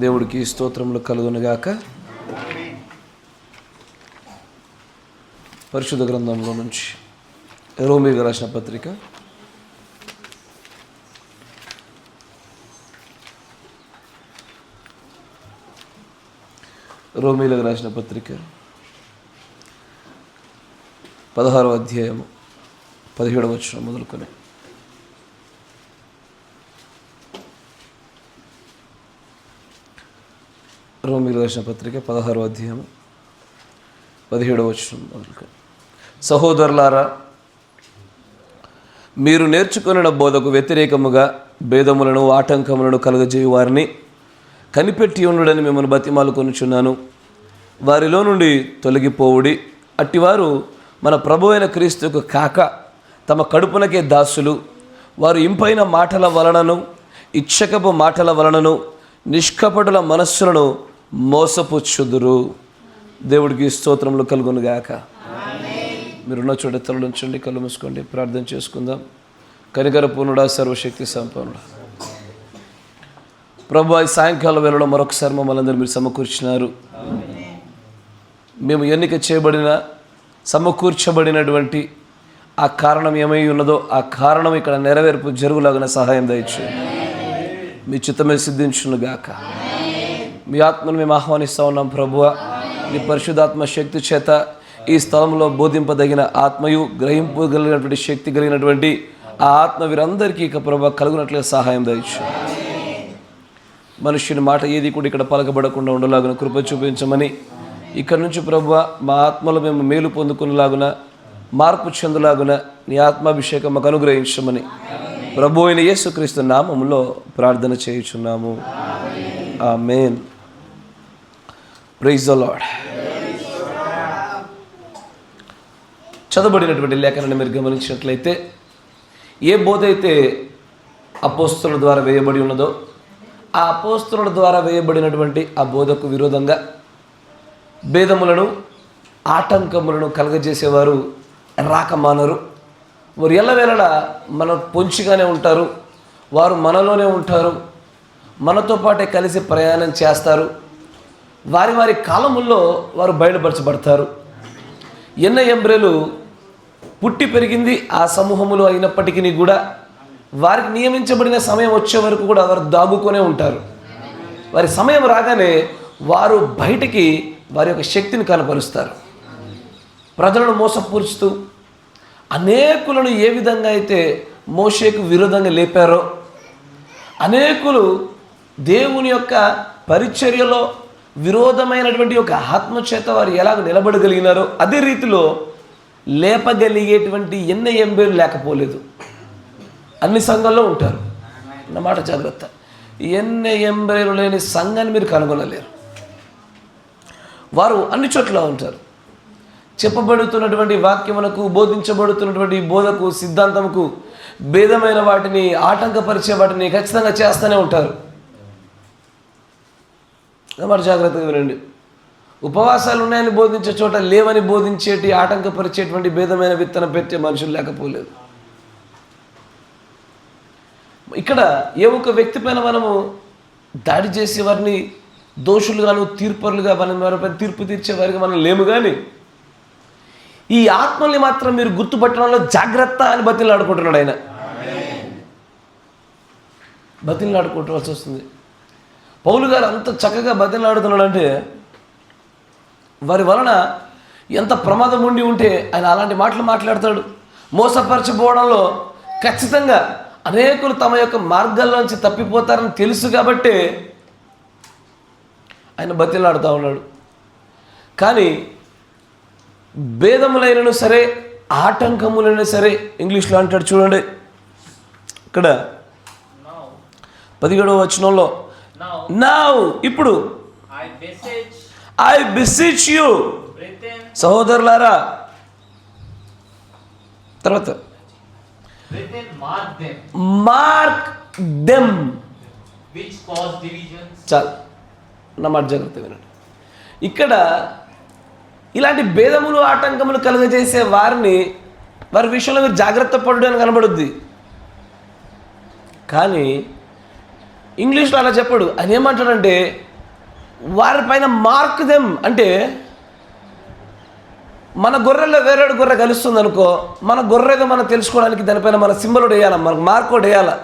దేవుడికి స్తోత్రములు కలుగునుగాక. పరిశుద్ధ గ్రంథంలో నుంచి రోమీయులకు రాసిన పత్రిక రోమీయులకు రాసిన పత్రిక 16వ అధ్యాయము 17వ వచనం మొదలుకొని రోమీయులకు రాసిన పత్రిక 16వ అధ్యాయము 17వ వచనం మొదలుకొని, సహోదరులారా, మీరు నేర్చుకొనిన బోధకు వ్యతిరేకముగా భేదములను ఆటంకములను కలుగజేయు వారిని కనిపెట్టి ఉండుడని మిమ్మల్ని బతిమాలుకొనుచున్నాను. వారిలో నుండి తొలగిపోవుడి. అట్టివారు మన ప్రభు అయిన క్రీస్తుకు కాక తమ కడుపునకే దాసులు. వారు ఇంపైన మాటల వలనను ఇచ్చకపు మాటల వలనను నిష్కపటుల మనస్సులను మోసపుచ్చుదురు. దేవుడికి స్తోత్రములు కలుగునుగాక. మీరున్న చోట తలలుంచండి, కళ్ళు మూసుకోండి, ప్రార్థన చేసుకుందాం. కనికరపూర్ణుడా, సర్వశక్తి సంపన్నుడా, ప్రభు ఈ సాయంకాల వేళలో మరొకసారి మమ్మల్ని అందరూ మీరు సమకూర్చినారు. మేము ఎన్నిక చేయబడిన సమకూర్చబడినటువంటి ఆ కారణం ఏమై ఉన్నదో ఆ కారణం ఇక్కడ నెరవేర్పు జరుగులాగిన సహాయం దయచేయండి. మీ చిత్తమే సిద్ధించునుగాక. మీ ఆత్మను మేము ఆహ్వానిస్తూ ఉన్నాం ప్రభువా. మీ పరిశుద్ధాత్మ శక్తి చేత ఈ స్థలంలో బోధింపదగిన ఆత్మయు గ్రహింపు కలిగినటువంటి శక్తి కలిగినటువంటి ఆ ఆత్మ వీరందరికీ ఇక ప్రభు కలుగునట్లే సహాయం దయచేయండి. మనుష్యుని మాట ఏది కూడా ఇక్కడ పలకబడకుండా ఉండలాగున కృప చూపించమని, ఇక్కడ నుంచి ప్రభువా మా ఆత్మలో మేము మేలు పొందుకునేలాగున మార్పు చెందులాగున నీ ఆత్మాభిషేకం మాకు అనుగ్రహించమని ప్రభు అయిన యేసుక్రీస్తు నామములో ప్రార్థన చేయుచున్నాము. ఆమేన్. Praise the Lord. చదవబడినటువంటి లేఖనాన్ని మీరు గమనించినట్లయితే, ఏ బోధ అయితే అపోస్తలుల ద్వారా వేయబడి ఉన్నదో ఆ అపోస్తలుల ద్వారా వేయబడినటువంటి ఆ బోధకు విరోధంగా భేదములను ఆటంకములను కలగజేసేవారు రాకమానరు. వారు ఎల్లవేళలా మన పొంచిగానే ఉంటారు. వారు మనలోనే ఉంటారు. మనతో పాటే కలిసి ప్రయాణం చేస్తారు. వారి వారి కాలముల్లో వారు బయలుపరచబడతారు. ఎన్న ఎంబ్రేలు పుట్టి పెరిగింది ఆ సమూహములో అయినప్పటికీ కూడా వారికి నియమించబడిన సమయం వచ్చే వరకు కూడా వారు దాగుకొనే ఉంటారు. వారి సమయం రాగానే వారు బయటికి వారి యొక్క శక్తిని కనపరుస్తారు. ప్రజలను మోసపూర్చుతూ అనేకులను ఏ విధంగా అయితే మోషేకు విరోధంగా లేపారో, అనేకులు దేవుని యొక్క పరిచర్యలో విరోధమైనటువంటి ఒక ఆత్మచేత వారు ఎలాగ నిలబడగలిగినారో అదే రీతిలో లేపగలిగేటువంటి ఎన్న ఎంబేలు లేకపోలేదు. అన్ని సంఘాల్లో ఉంటారు. అన్నమాట జాగ్రత్త. ఎన్న ఎంబేలు లేని సంఘాన్ని మీరు కనుగొనలేరు. వారు అన్ని చోట్ల ఉంటారు. చెప్పబడుతున్నటువంటి వాక్యములకు, బోధించబడుతున్నటువంటి బోధకు, సిద్ధాంతముకు భేదమైన వాటిని, ఆటంకపరిచే వాటిని ఖచ్చితంగా చేస్తూనే ఉంటారు. మరి జాగ్రత్తగా వినండి. ఉపవాసాలు ఉన్నాయని బోధించే చోట లేవని బోధించేటి, ఆటంకపరిచేటువంటి భేదమైన విత్తనం పెట్టే మనుషులు లేకపోలేదు. ఇక్కడ ఏ ఒక్క వ్యక్తి పైన మనము దాడి చేసే వారిని దోషులుగాను, తీర్పరులుగా వారిపై తీర్పు తీర్చే వారికి మనం లేము. కానీ ఈ ఆత్మల్ని మాత్రం మీరు గుర్తుపట్టడంలో జాగ్రత్త అని బతిలాడుకుంటున్నాడు ఆయన. బతిలాడుకోవాల్సి వస్తుంది. పౌలు గారు అంత చక్కగా బతిలాడుతున్నాడంటే వారి వలన ఎంత ప్రమాదం ఉండి ఉంటే ఆయన అలాంటి మాటలు మాట్లాడతాడు. మోసపరచబోవడంలో ఖచ్చితంగా అనేకులు తమ యొక్క మార్గాల్లోంచి తప్పిపోతారని తెలుసు కాబట్టి ఆయన బతిలాడుతూ ఉన్నాడు. కానీ భేదములైనను సరే, ఆటంకములైనా సరే, ఇంగ్లీష్లో అంటాడు చూడండి. ఇక్కడ 17వ వచనంలో నౌ ఇప్పుడు ఐ బెసీచ్ యు, సహోదరులారా, తర్వాత మార్క్ దెమ్ చాలు. నా మాట జాగ్రత్త వినండి. ఇక్కడ ఇలాంటి భేదములు, ఆటంకములు కలుగజేసే వారిని వారి విషయంలో మీరు జాగ్రత్త పడు అని కనబడుద్ది. కానీ ఇంగ్లీష్లో అలా చెప్పాడు. ఆయన ఏమంటాడంటే వారిపైన మార్క్ దెమ్ అంటే మన గొర్రెల్లో వేరేడు గొర్రె కలుస్తుంది అనుకో, మన గొర్రెగా మనం తెలుసుకోవడానికి దానిపైన మన సింబల్ వేయాలి, మనకు మార్క్ ఒకటి వేయాలి.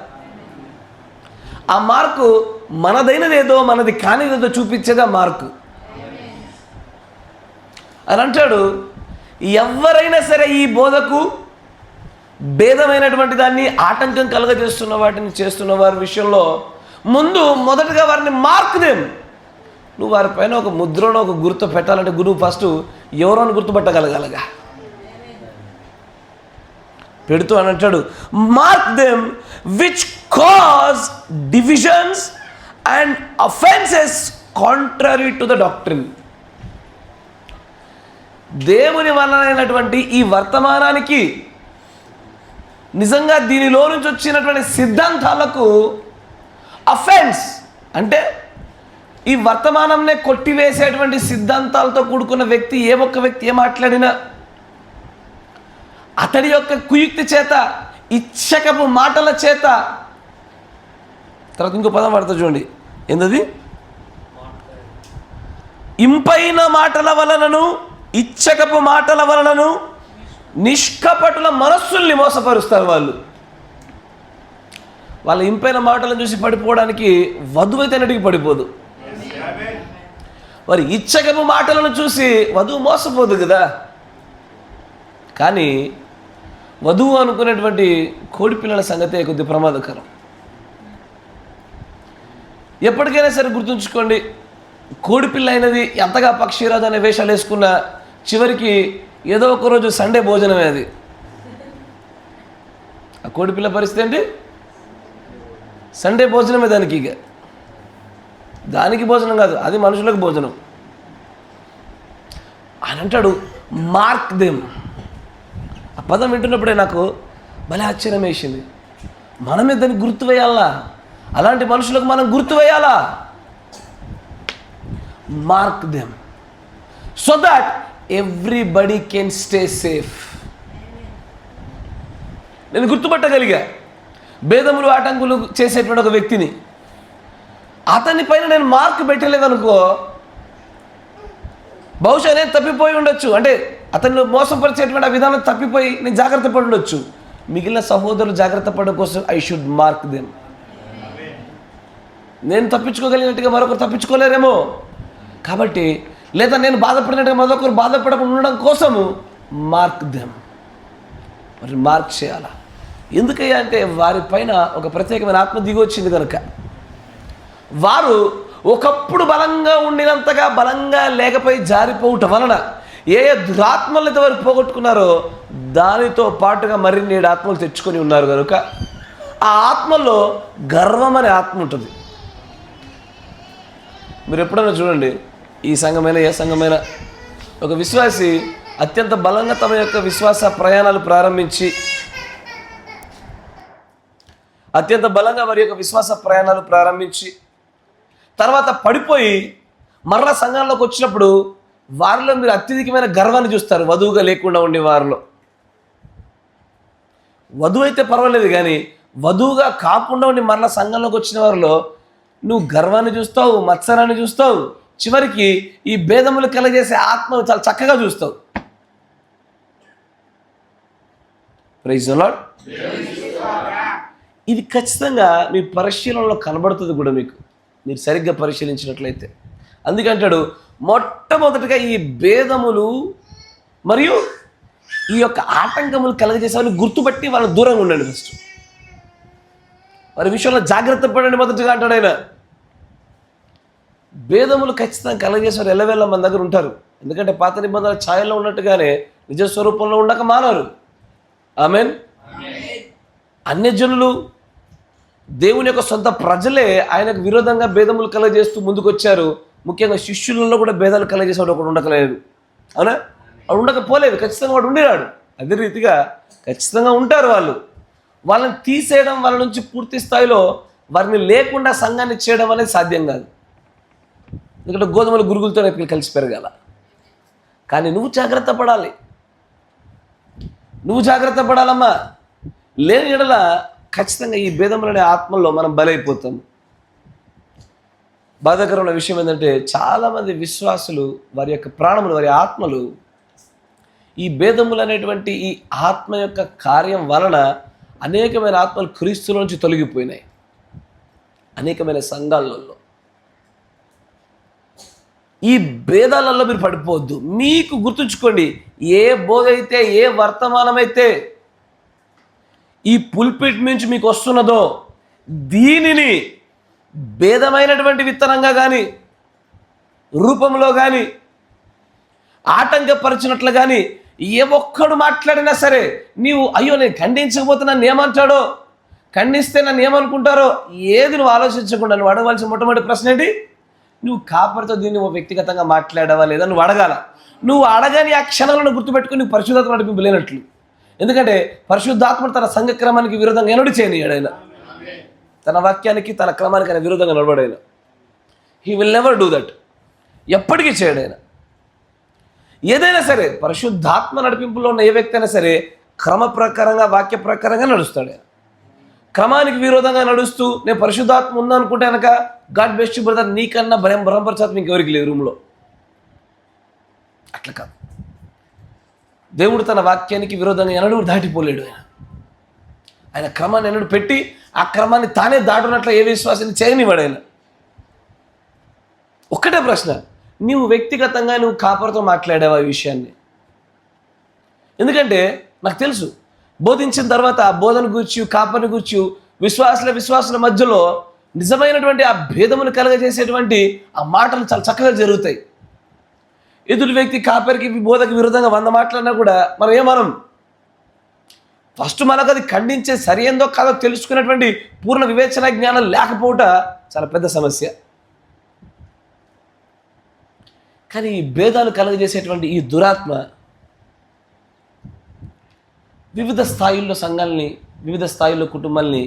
ఆ మార్కు మనదైనదేదో మనది కానిదేదో చూపించేది ఆ మార్కు అని అంటాడు. ఎవరైనా సరే ఈ బోధకు భేదమైనటువంటి దాన్ని ఆటంకం కలగజేస్తున్న వాటిని చేస్తున్న వారి విషయంలో మొదటగా వారిని మార్క్ దేమ్. నువ్వు వారిపైన ఒక ముద్రను ఒక గుర్తు పెట్టాలంటే గురువు ఫస్ట్ ఎవరోని గుర్తుపట్టగలగాలగా పెడుతూ అని అంటాడు, mark them which cause divisions and offences contrary to the doctrine. దేవుని వలనైనటువంటి ఈ వర్తమానానికి, నిజంగా దీనిలో నుంచి వచ్చినటువంటి సిద్ధాంతాలకు అఫెన్స్ అంటే ఈ వర్తమానంనే కొట్టివేసేటువంటి సిద్ధాంతాలతో కూడుకున్న వ్యక్తి, ఏ ఒక్క వ్యక్తి ఏ మాట్లాడినా అతడి యొక్క కుయుక్తి చేత, ఇచ్చకపు మాటల చేత, తర్వాత ఇంకో పదం పడుతుంది చూడండి, ఏంటది? ఇంపైన మాటల వలనను ఇచ్చకపు మాటల వలనను నిష్కపటుల మనస్సుల్ని మోసపరుస్తారు. వాళ్ళ ఇంపైన మాటలను చూసి పడిపోవడానికి వధువైతే నడికి పడిపోదు, వారి ఇచ్చకపు మాటలను చూసి వధువు మోసపోదు కదా. కానీ వధువు అనుకునేటువంటి కోడి పిల్లల సంగతే కొద్ది ప్రమాదకరం. ఎప్పటికైనా సరే గుర్తుంచుకోండి, కోడిపిల్ల అయినది ఎంతగా పక్షిరాజు అనే వేషాలు వేసుకున్న చివరికి ఏదో ఒక రోజు సండే భోజనమే అది. ఆ కోడిపిల్ల పరిస్థితి ఏంటి? సండే భోజనమే దానికి. ఇక దానికి భోజనం కాదు, అది మనుషులకు భోజనం అని అంటాడు. Mark them. ఆ పదం వింటున్నప్పుడే నాకు భలే ఆశ్చర్యం వేసింది. మనమే దాన్ని గుర్తు వేయాలా? అలాంటి మనుషులకు మనం గుర్తు వేయాలా? Mark them so that everybody can stay safe. నేను గుర్తుపట్టగలిగా భేదములు ఆటంకులు చేసేటువంటి ఒక వ్యక్తిని. అతని పైన నేను మార్క్ పెట్టలేదనుకో, బహుశా నేను తప్పిపోయి ఉండొచ్చు, అంటే అతన్ని మోసపరిచేటువంటి ఆ విధానం తప్పిపోయి నేను జాగ్రత్త పడి ఉండొచ్చు. మిగిలిన సహోదరులు జాగ్రత్త పడడం కోసం ఐ షుడ్ మార్క్ దెమ్. నేను తప్పించుకోగలిగినట్టుగా మరొకరు తప్పించుకోలేరేమో, కాబట్టి లేదా నేను బాధపడినట్టుగా మరొకరు బాధపడకుండా ఉండడం కోసము మార్క్ దెమ్. మరి మార్క్ చేయాలా? ఎందుకయ్యా అంటే వారిపైన ఒక ప్రత్యేకమైన ఆత్మ దిగొచ్చింది కనుక. వారు ఒకప్పుడు బలంగా ఉండినంతగా బలంగా లేకపోయి జారిపోవటం వలన ఏ దురాత్మలతో వారు పోగొట్టుకున్నారో దానితో పాటుగా మరిన్ని 7 ఆత్మలు తెచ్చుకొని ఉన్నారు కనుక ఆ ఆత్మలో గర్వం అనే ఆత్మ ఉంటుంది. మీరు ఎప్పుడైనా చూడండి, ఈ సంఘమైన ఏ సంఘమైన ఒక విశ్వాసి అత్యంత బలంగా తమ యొక్క విశ్వాస ప్రయాణాలు ప్రారంభించి తర్వాత పడిపోయి మరలా సంఘంలోకి వచ్చినప్పుడు వారిలో మీరు అత్యధికమైన గర్వాన్ని చూస్తారు. వధువుగా లేకుండా ఉండే వారిలో, వధువు అయితే పర్వాలేదు కానీ వధువుగా కాకుండా ఉండి మరలా సంఘంలోకి వచ్చిన వారిలో నువ్వు గర్వాన్ని చూస్తావు, మత్సరాన్ని చూస్తావు, చివరికి ఈ భేదములు కలగజేసే ఆత్మను చాలా చక్కగా చూస్తావు. Praise the lord. ఇది ఖచ్చితంగా మీ పరిశీలనలో కనబడుతుంది కూడా మీకు, మీరు సరిగ్గా పరిశీలించినట్లయితే. అందుకంటాడు మొట్టమొదటిగా ఈ భేదములు మరియు ఈ యొక్క ఆటంకములు కలగజేసే వాళ్ళని గుర్తుపట్టి వాళ్ళ దూరంగా ఉండండి. ఫస్ట్ వారి విషయంలో జాగ్రత్త పడండి మొదటిగా అంటాడు ఆయన. భేదములు ఖచ్చితంగా కలగజేసే వారు ఎల్లవేళ మన దగ్గర ఉంటారు. ఎందుకంటే పాత నిబంధనల ఛాయల్లో ఉన్నట్టుగానే నిజ స్వరూపంలో ఉండక మానరు. ఆమేన్. అన్యజనులు దేవుని యొక్క సొంత ప్రజలే ఆయనకు విరోధంగా భేదములు కలగజేస్తూ ముందుకు వచ్చారు. ముఖ్యంగా శిష్యులలో కూడా భేదాలు కలగజేసేవాడు ఒకడు ఉండకలేదు. అవునా? వాడు ఉండకపోలేదు, ఖచ్చితంగా వాడు ఉండినాడు. అదే రీతిగా ఖచ్చితంగా ఉంటారు వాళ్ళు. వాళ్ళని తీసేయడం, వాళ్ళ నుంచి పూర్తి స్థాయిలో వారిని లేకుండా సంఘాన్ని చేయడం అనేది సాధ్యం కాదు. ఎందుకంటే గోధుమలు గురుగులతో కలిసి పెరగాల. కానీ నువ్వు జాగ్రత్త పడాలి, నువ్వు జాగ్రత్త పడాలమ్మా. లేని ఎడల ఖచ్చితంగా ఈ భేదములనే ఆత్మల్లో మనం బలైపోతాం. బాధాకరమైన విషయం ఏంటంటే చాలామంది విశ్వాసులు వారి యొక్క ప్రాణములు, వారి ఆత్మలు ఈ భేదములు అనేటువంటి ఈ ఆత్మ యొక్క కార్యం వలన అనేకమైన ఆత్మలు క్రీస్తుల నుంచి తొలగిపోయినాయి. అనేకమైన సంఘాలలో ఈ భేదాలలో మీరు పడిపోవద్దు. మీకు గుర్తుంచుకోండి, ఏ బోధ అయితే, ఏ వర్తమానమైతే ఈ పుల్పిట్ నుంచి మీకు వస్తున్నదో దీనిని భేదమైనటువంటి విత్తనంగా కానీ, రూపంలో కానీ, ఆటంకపరిచినట్లు కానీ ఏ ఒక్కడు మాట్లాడినా సరే నీవు అయ్యో నేను ఖండించకపోతే నన్ను ఏమంటాడో, ఖండిస్తే నన్ను ఏమనుకుంటారో ఏది నువ్వు ఆలోచించకుండా నువ్వు అడగవలసిన మొట్టమొదటి ప్రశ్న ఏంటి? నువ్వు కాపరితో దీన్ని వ్యక్తిగతంగా మాట్లాడవా లేదా నువ్వు అడగాల. నువ్వు అడగని ఆ క్షణాలను గుర్తుపెట్టుకుని నువ్వు పరిశుద్ధాత్మ నడిపింపు లేనట్లు. ఎందుకంటే పరిశుద్ధాత్మ తన సంఘ క్రమానికి విరోధంగా ఎన్నడూ చేయనియాడు. ఆయన తన వాక్యానికి, తన క్రమానికి ఆయన విరోధంగా నడవడాయన. He will never do that. ఎప్పటికీ చేయడు ఆయన. ఏదైనా సరే పరిశుద్ధాత్మ నడిపింపులో ఉన్న ఏ వ్యక్తి అయినా సరే క్రమ ప్రకారంగా, వాక్య ప్రకారంగా నడుస్తాడు ఆయన. క్రమానికి విరోధంగా నడుస్తూ నేను పరిశుద్ధాత్మ ఉందనుకుంటే కనుక గాడ్ బెస్ట్ బ్రదర్, నీకన్నా బ్రహ్మపరచాత్మ ఇంకెవరికి లేదు రూమ్లో. అట్లా కాదు. దేవుడు తన వాక్యానికి విరోధంగా ఎన్నడూ దాటిపోలేడు. ఆయన క్రమాన్ని ఎన్నడూ పెట్టి ఆ క్రమాన్ని తానే దాటున్నట్లు ఏ విశ్వాసాన్ని చేయనివాడు ఆయన. ఒక్కటే ప్రశ్న, నీవు వ్యక్తిగతంగా నువ్వు కాపరితో మాట్లాడావా ఈ విషయాన్ని? ఎందుకంటే నాకు తెలుసు, బోధించిన తర్వాత ఆ బోధన గూర్చి, కాపరిని గూర్చి విశ్వాసుల మధ్యలో నిజమైనటువంటి ఆ భేదమును కలగజేసేటువంటి ఆ మాటలు చాలా చక్కగా జరుగుతాయి. ఎదుటి వ్యక్తి కాపరికి, బోధకి విరుద్ధంగా 100 మాట్లాడినా కూడా మనం ఏమనం? ఫస్ట్ మనకు అది ఖండించే సరైందో కాదో తెలుసుకునేటువంటి పూర్ణ వివేచన జ్ఞానం లేకపోవట చాలా పెద్ద సమస్య. కానీ ఈ భేదాలు కలగజేసేటువంటి ఈ దురాత్మ వివిధ స్థాయిల్లో సంఘాలని, వివిధ స్థాయిల్లో కుటుంబాలని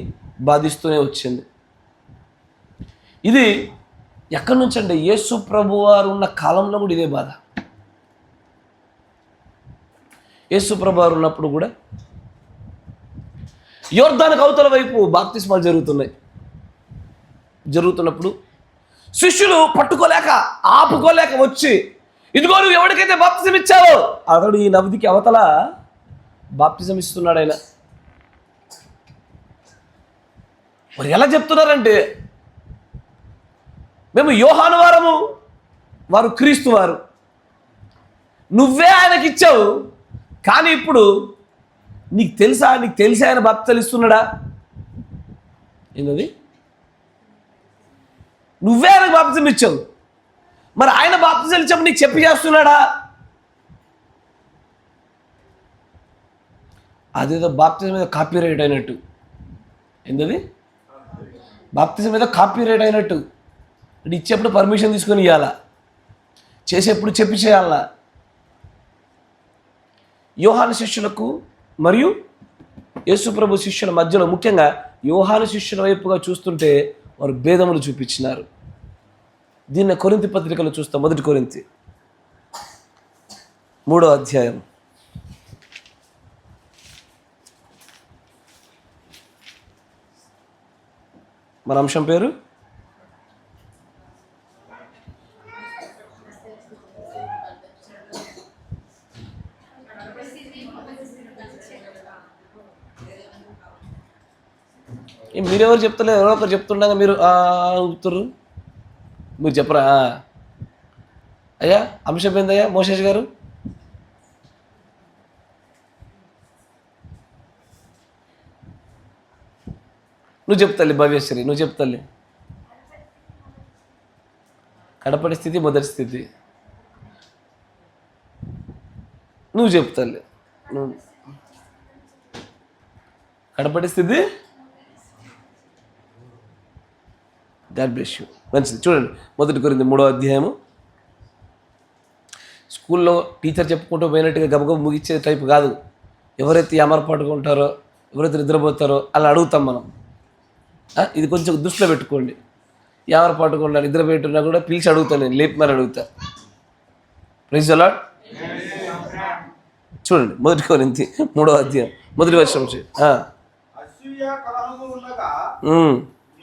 బాధిస్తూనే వచ్చింది. ఇది ఎక్కడి నుంచి అంటే యేసు ప్రభు వారు ఉన్న కాలంలో కూడా ఇదే బాధ. యేసు ప్రభు వారు ఉన్నప్పుడు కూడా యోర్దానుకు అవతల వైపు బాప్తిస్మాలు జరుగుతున్నప్పుడు శిష్యులు పట్టుకోలేక, ఆపుకోలేక వచ్చి, ఇదిగో నువ్వు ఎవరికైతే బాప్తిజం ఇచ్చావో అతడు ఈ నదికి అవతల బాప్తిజం ఇస్తున్నాడు ఆయన. మరి ఎలా చెప్తున్నారంటే, మేము యోహాను వారము, వారు క్రీస్తు వారు, నువ్వే ఆయనకి ఇచ్చావు, కానీ ఇప్పుడు నీకు తెలిసి ఆయన బాప్తిజాలు ఇస్తున్నాడా? ఏంటది? నువ్వే ఆయనకు బాప్తిజం ఇచ్చావు, మరి ఆయన బాప్తిజాలు ఇచ్చావు నీకు చెప్పి చేస్తున్నాడా? అదేదో బాప్తిజం మీద కాపీరైట్ అయినట్టు. ఏంటది? బాప్తిజం మీద కాపీరైట్ అయినట్టు. అంటే ఇచ్చేప్పుడు పర్మిషన్ తీసుకొని ఇవ్వాలా, చేసేప్పుడు చెప్పి చేయాలా? యోహాను శిష్యులకు మరియు యేసుప్రభు శిష్యుల మధ్యలో, ముఖ్యంగా యోహాను శిష్యుల వైపుగా చూస్తుంటే వారు భేదములు చూపించినారు. దీన్ని కొరింథీ పత్రికలో చూస్తాం. 1 కొరింథీ 3వ అధ్యాయం. మన అంశం పేరు మీరెవరు చెప్తలేదు, ఎవరో ఒకరు చెప్తుండగా మీరు ఊపుతుర్రు. మీరు చెప్పరా? అయ్యా అంశం ఏందయ్యా మోషేష్ గారు? నువ్వు చెప్తాలి భవ్యశ్రీ, నువ్వు చెప్తాలి. కడపటి స్థితి, మొదటి స్థితి నువ్వు చెప్తాలి. నువ్వు కడపటి స్థితి, గాడ్ బ్లెస్ యూ. మంచిది. చూడండి 1 కొరింథీ 3వ అధ్యాయము. స్కూల్లో టీచర్ చెప్పుకుంటూ పోయినట్టుగా గబగబ ముగిచ్చే టైపు కాదు. ఎవరైతే అమరపాటుగా ఉంటారో, ఎవరైతే నిద్రపోతారో అలా అడుగుతాం మనం. ఇది కొంచెం దృష్టిలో పెట్టుకోండి. అమరపాటుగా ఉండాలి, నిద్రపోయేట్టున్నా కూడా పిలిచి అడుగుతాను, నేను లేపి మరి అడుగుతా. Praise the lord. చూడండి 1 కొరింథీ 3వ అధ్యాయం 1వ వచనం. అసూయ కలహము ఉండగా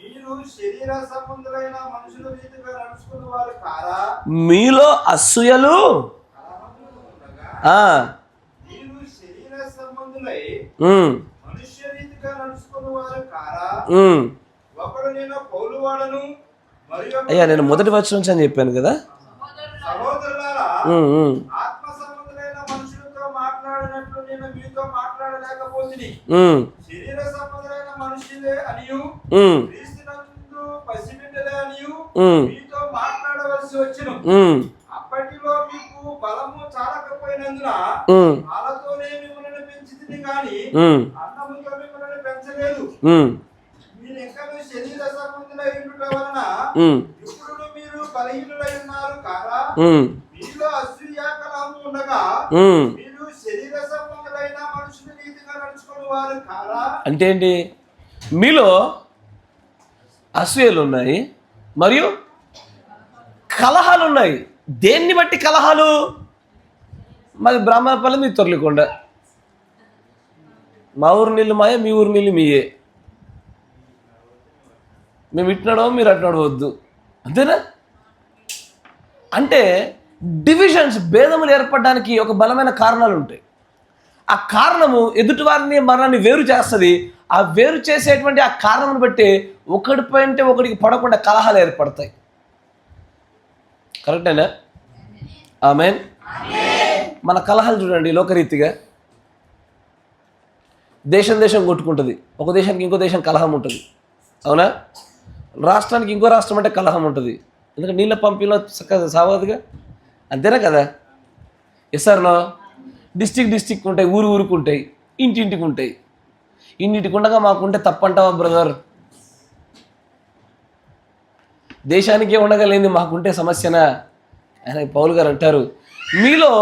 మీరు శరీర సంబంధులైన మనుషుల రీతిగా నడుచుకున్న వారు కారా? మీలో అసూయలు మీరు శరీర సంబంధులై మనుష్య రీతిగా నడుచుకున్న వారు కారా? ఒకడు నేను పౌలు వాడను, మరియు అయ్యా నేను మొదటి వచనం నుంచి అని చెప్పాను కదా. సహోదరులారా, ఆత్మ సంబంధులైన మనుషులతో మాట్లాడినట్లు నేను మీతో మాట్లాడలేకపోతుంది. శరీర సంబంధులైన మనుషులే అనియు క్రీస్తునందు పసిబిడ్డలే అనియు మీతో మాట్లాడవలసి వచ్చును. అప్పటిలో మీకు బలము చాలకపోయినందున వాళ్ళతోనే మిమ్మల్ని పెంచితిని గాని అన్నముతో మిమ్మల్ని పెంచలేదు. మీరు ఇంకా శరీర సంబంధులై ఉండుట వలన ఇప్పుడు మీరు బలహీనులై ఉన్నారు కారా? మీలో అసూయ కలహము ఉండగా మీరు శరీర సంబంధులైన మనుషుల రీతిగా నడుచుకుని వారు కారా? అంటే ఏంటి? మీలో అసూయలు ఉన్నాయి మరియు కలహాలు ఉన్నాయి. దేన్ని బట్టి కలహాలు? మాది బ్రాహ్మణపల్లి, మీ తొర్లికొండ. మా ఊరు నీళ్ళు మాయే, మీ ఊరు నీళ్ళు మీయే. మేము ఇట్టినాడో మీరు అట్టినాడో వద్దు, అంతేనా? అంటే డివిజన్స్, భేదములు ఏర్పడడానికి ఒక బలమైన కారణాలు ఉంటాయి. ఆ కారణము ఎదుటివారిని మనల్ని వేరు చేస్తుంది. ఆ వేరు చేసేటువంటి ఆ కారణం బట్టి ఒకడిపై అంటే ఒకడికి పడకుండా కలహాలు ఏర్పడతాయి. కరెక్టేనా? ఆమేన్. మన కలహాలు చూడండి, లోకరీతిగా దేశం దేశం కొట్టుకుంటుంది. ఒక దేశానికి ఇంకో దేశం కలహం ఉంటుంది, అవునా? రాష్ట్రానికి ఇంకో రాష్ట్రం అంటే కలహం ఉంటుంది. ఎందుకంటే నీళ్ళ పంపిలో సావదుగా, అంతేనా కదా? ఎస్ఆర్నో? డిస్టిక్ ఉంటాయి, ఊరికి ఉంటాయి, ఇంటింటికి ఉంటాయి. ఇన్నింటికి ఉండగా మాకుంటే తప్పంటావా బ్రదర్? దేశానికే ఉండగలేంది మాకుంటే సమస్యనా? ఆయన పౌలు గారు అంటారు, మీలో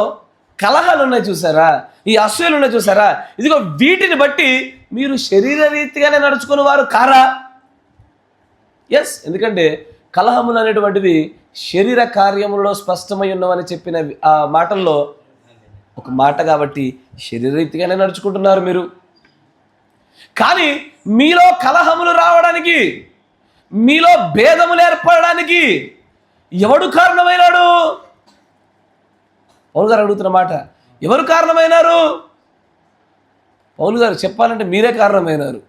కలహాలు ఉన్నాయి చూసారా, ఈ అసూయలు ఉన్నాయి చూసారా, ఇదిగో వీటిని బట్టి మీరు శరీర రీతిగానే నడుచుకుని వారు కారా? ఎస్, ఎందుకంటే కలహములు అనేటువంటివి శరీర కార్యములలో స్పష్టమై ఉన్నవని చెప్పిన ఆ మాటల్లో ఒక మాట కాబట్టి శరీరరీతిగానే నడుచుకుంటున్నారు మీరు. కానీ మీలో కలహములు రావడానికి, మీలో భేదములు ఏర్పడడానికి ఎవడు కారణమైనాడు? పౌలు గారు అడుగుతున్న మాట, ఎవరు కారణమైనారు? పౌలు గారు చెప్పాలంటే మీరే కారణమైనారు.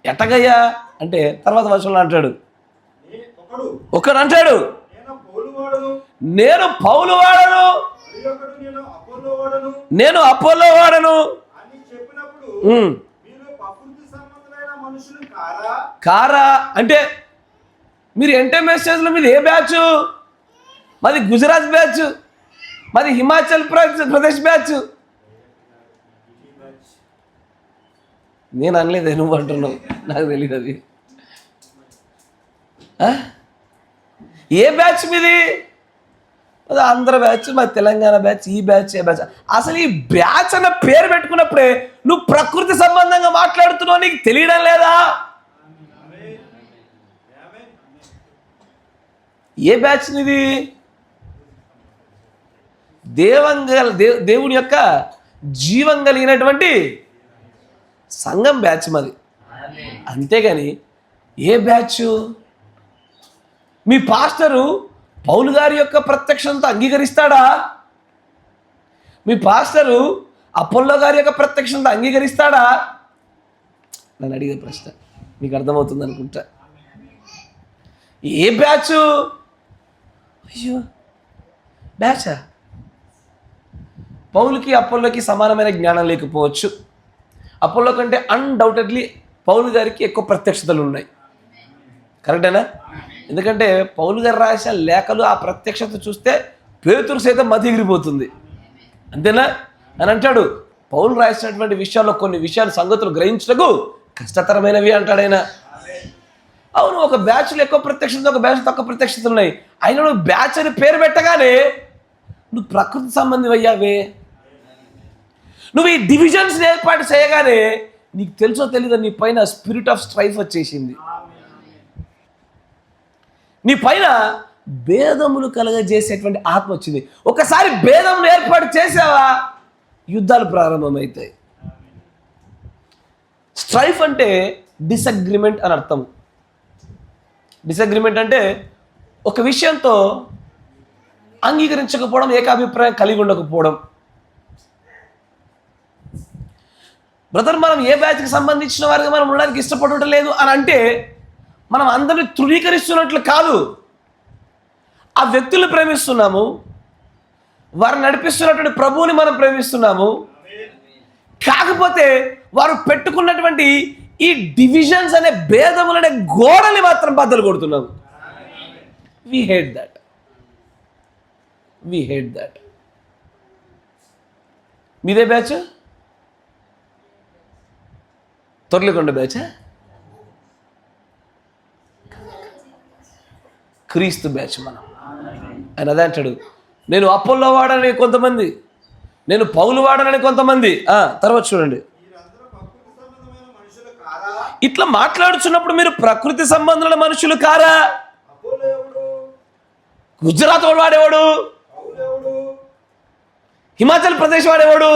ఎట్టగయ్యా అంటే తర్వాత వర్షంలో అంటాడు, ఒకడు అంటాడు నేను పౌలు వాడను, నేను అపోలో వాడను కారా? అంటే మీరు ఎంటర్‌నేషనల్ మీద ఏ బ్యాచ్? మాది గుజరాత్ బ్యాచ్, మాది హిమాచల్ ప్రదేశ్ బ్యాచ్. నేను అనలేదే, నువ్వు అంటున్నావు, నాకు తెలియదు అది. ఏ బ్యాచ్ మీది? ఆంధ్ర బ్యాచ్, మా తెలంగాణ బ్యాచ్, ఈ బ్యాచ్, ఏ బ్యాచ్? అసలు ఈ బ్యాచ్ అన్న పేరు పెట్టుకున్నప్పుడే నువ్వు ప్రకృతి సంబంధంగా మాట్లాడుతున్నావు, నీకు తెలియడం లేదా? ఏ బ్యాచ్ నీది? దేవుని యొక్క జీవం కలిగినటువంటి సంఘం బ్యాచ్ మాది, అంతేగాని ఏ బ్యాచ్? మీ పాస్టరు పౌలు గారి యొక్క ప్రత్యక్షంతో అంగీకరిస్తాడా? మీ పాస్టరు అపోల్లో గారి యొక్క ప్రత్యక్షంతో అంగీకరిస్తాడా? నన్ను అడిగే ప్రశ్న మీకు అర్థమవుతుంది అనుకుంటా. ఏ బ్యాచ్? అయ్యో బ్యాచా? పౌలుకి అపోల్లోకి సమానమైన జ్ఞానం లేకపోవచ్చు. అపోల్లో కంటే అన్డౌటెడ్లీ పౌలు గారికి ఎక్కువ ప్రత్యక్షతలు ఉన్నాయి. కరెక్టేనా? ఎందుకంటే పౌలు గారు రాసిన లేఖలు, ఆ ప్రత్యక్షత చూస్తే పేతురు సైతం మతి ఎగిరిపోతుంది, అంతేనా? అని అంటాడు, పౌలు రాసినటువంటి విషయాల్లో కొన్ని విషయాలు, సంగతులు గ్రహించటకు కష్టతరమైనవి అంటాడు ఆయన. అవును, ఒక బ్యాచ్లో ఎక్కువ ప్రత్యక్షత, ఒక బ్యాచ్ తక్కువ ప్రత్యక్షత ఉన్నాయి. అయినా నువ్వు బ్యాచ్ అని పేరు పెట్టగానే నువ్వు ప్రకృతి సంబంధం అయ్యావే. నువ్వు ఈ డివిజన్స్ ఏర్పాటు చేయగానే నీకు తెలుసో తెలీదో నీ పైన స్పిరిట్ ఆఫ్ స్ట్రైఫ్ వచ్చేసింది. నీ పైన భేదములు కలగజేసేటువంటి ఆత్మ వచ్చింది. ఒకసారి భేదములు ఏర్పాటు చేసావా, యుద్ధాలు ప్రారంభమవుతాయి. స్ట్రైఫ్ అంటే డిసగ్రిమెంట్ అని అర్థం. డిసగ్రిమెంట్ అంటే ఒక విషయంతో అంగీకరించకపోవడం, ఏకాభిప్రాయం కలిగి ఉండకపోవడం. బ్రదర్, మనం ఏ బ్యాచ్కి సంబంధించిన వారికి మనం ఉండడానికి ఇష్టపడటం లేదు అని అంటే మనం అందరిని తృణీకరిస్తున్నట్లు కాదు. ఆ వ్యక్తులు ప్రేమిస్తున్నాము, వారు నడిపిస్తున్నటువంటి ప్రభువుని మనం ప్రేమిస్తున్నాము. కాకపోతే వారు పెట్టుకున్నటువంటి ఈ డివిజన్స్ అనే భేదములనే గోడని మాత్రం బద్దలు కొడుతున్నాము. We hate that. మీదే batch? Torlikonda batch? Kristu batch మనం. ఆయన అదే అంటాడు, నేను అపోల్లో వాడని కొంతమంది, నేను పౌలు వాడనని కొంతమంది. తర్వాత చూడండి, ఇట్లా మాట్లాడుచున్నప్పుడు మీరు ప్రకృతి సంబంధుల మనుషులు కారా? గుజరాత్ వాడు వాడేవాడు, హిమాచల్ ప్రదేశ్ వాడేవాడు,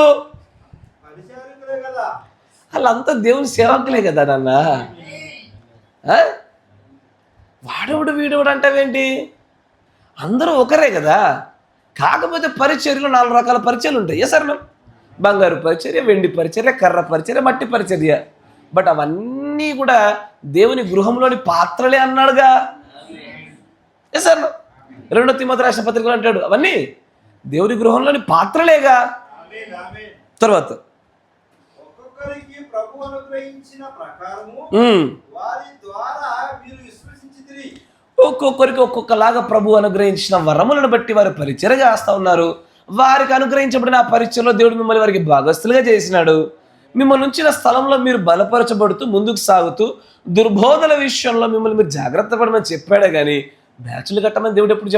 వాళ్ళంతా దేవుని సేవకులే కదా నాన్న. వాడేవాడు వీడేవాడు అంటావేంటి? అందరూ ఒకరే కదా. కాకపోతే పరిచర్యలు 4 రకాల పరిచర్యలు ఉంటాయి. సార్ మ్యామ్, బంగారు పరిచర్య, వెండి పరిచర్య, కర్ర పరిచర్య, మట్టి పరిచర్య. బట్ అవన్నీ కూడా దేవుని గృహంలోని పాత్రలే అన్నాడుగా. సార్ 2 తిమోతి రాసిన పత్రికలు అంటాడు అవన్నీ దేవుని గృహంలోని పాత్రలేగా. తర్వాత ఒక్కొక్కరికి ప్రభు అనుగ్రహించిన ప్రకారము వారి ద్వారా మీరు విశ్వసించితిరి. ఒక్కొక్కరికి ఒక్కొక్కలాగా ప్రభు అనుగ్రహించిన వరములను బట్టి వారు పరిచర్య చేస్తూ ఉన్నారు. వారికి అనుగ్రహించబడిన ఆ పరిచయలో దేవుడు మిమ్మల్ని వారికి భాగస్తులుగా చేసినాడు. మిమ్మల్ని ఉంచిన స్థలంలో మీరు బలపరచబడుతూ ముందుకు సాగుతూ దుర్బోధల విషయంలో మిమ్మల్ని మీరు జాగ్రత్త పడమని చెప్పాడే కానీ బ్యాచులు కట్టమని దేవుడు ఎప్పుడు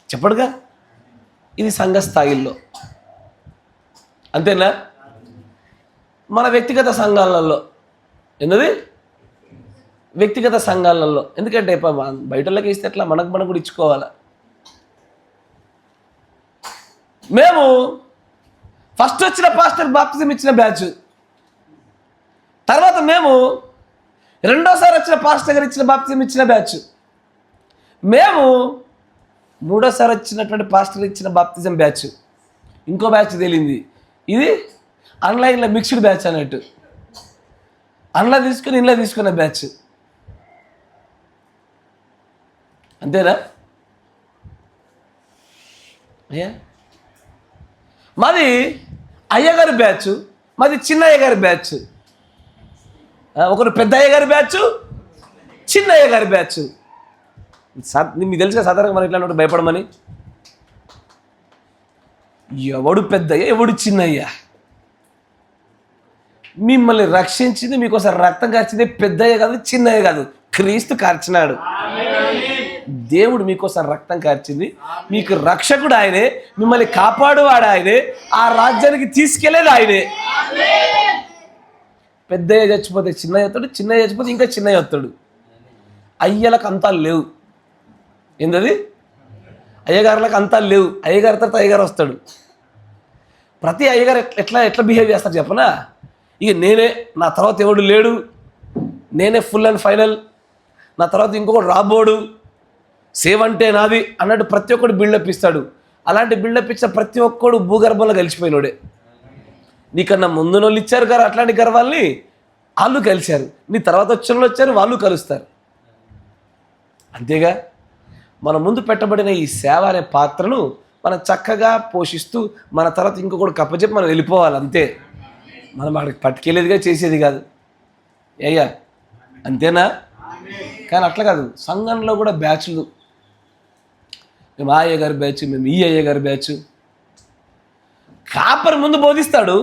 చెప్పడుగా. ఇది సంఘ స్థాయిల్లో, అంతేనా? మన వ్యక్తిగత సంఘాలలో వ్యక్తిగత సంఘాలలో ఎందుకంటే బయటలోకి ఇస్తే ఎట్లా, మనం కూడా ఇచ్చుకోవాలా. మేము ఫస్ట్ వచ్చిన పాస్టర్ బాప్తిజం ఇచ్చిన బ్యాచ్, తర్వాత మేము రెండోసారి వచ్చిన పాస్టర్ గారు ఇచ్చిన బాప్తిజం ఇచ్చిన బ్యాచ్, మేము మూడోసారి వచ్చినటువంటి పాస్టర్ ఇచ్చిన బాప్తిజం బ్యాచ్, ఇంకో బ్యాచ్ తేలింది. ఇది ఆన్లైన్లో మిక్స్డ్ బ్యాచ్ అన్నట్టు, అందులో తీసుకుని ఇంట్లో తీసుకున్న బ్యాచ్. అంతేనా? మాది అయ్యగారి బ్యాచ్, మాది చిన్న అయ్యగారి బ్యాచ్. ఒకరు పెద్ద అయ్యగారి బ్యాచ్, చిన్న అయ్యగారి బ్యాచ్. మీకు తెలుసుగా సాధారణంగా మనం ఇట్లా భయపడమని. ఎవడు పెద్దయ్య ఎవడు చిన్నయ్య? మిమ్మల్ని రక్షించింది, మీకోసం రక్తం కార్చింది పెద్దయ్య కాదు, చిన్నయ్య కాదు, క్రీస్తు కార్చినాడు. దేవుడు మీకోసం రక్తం కార్చింది, మీకు రక్షకుడు ఆయనే, మిమ్మల్ని కాపాడువాడు ఆయనే, ఆ రాజ్యానికి తీసుకెళ్లేది ఆయనే. పెద్దయ్య చచ్చిపోతే చిన్నయ్య వస్తాడు, చిన్నయ్య చచ్చిపోతే ఇంకా చిన్నయ్య వస్తాడు. అయ్యలకు అంతాలు లేవు. ఏంటది? అయ్యగారులకు అంతాలు లేవు. అయ్యగారి తర్వాత అయ్యగారు వస్తాడు. ప్రతి అయ్యగారు ఎట్లా బిహేవ్ చేస్తారు చెప్పనా? ఇక నేనే, నా తర్వాత ఎవడు లేడు, నేనే ఫుల్ అండ్ ఫైనల్, నా తర్వాత ఇంకొకటి రాబోడు, సేవ్ అంటే నాది అన్నట్టు ప్రతి ఒక్కడు బిల్డప్ ఇస్తాడు. అలాంటి బిల్డప్ ఇచ్చిన ప్రతి ఒక్కడు భూగర్భంలో కలిసిపోయినోడే. నీకన్నా ముందు వాళ్ళు ఇచ్చారు కదా అట్లాంటి గర్వాల్ని, వాళ్ళు కలిశారు. నీ తర్వాత వచ్చిన వాళ్ళు వచ్చారు, వాళ్ళు కలుస్తారు. అంతేగా మన ముందు పెట్టబడిన ఈ సేవ అనే పాత్రను మనం చక్కగా పోషిస్తూ మన తర్వాత ఇంకొకటి కప్పచెప్పి మనం వెళ్ళిపోవాలి. అంతే, మనం వాడికి పట్టుకెళ్ళేదిగా చేసేది కాదు. అయ్యా అంతేనా? కానీ అట్లా కాదు, సంఘంలో కూడా బ్యాచ్లు. మేము ఆ అయ్యగారి బ్యాచ్, మేము ఈ అయ్యగారి బ్యాచ్. కాపర్ ముందు బోధిస్తాడు,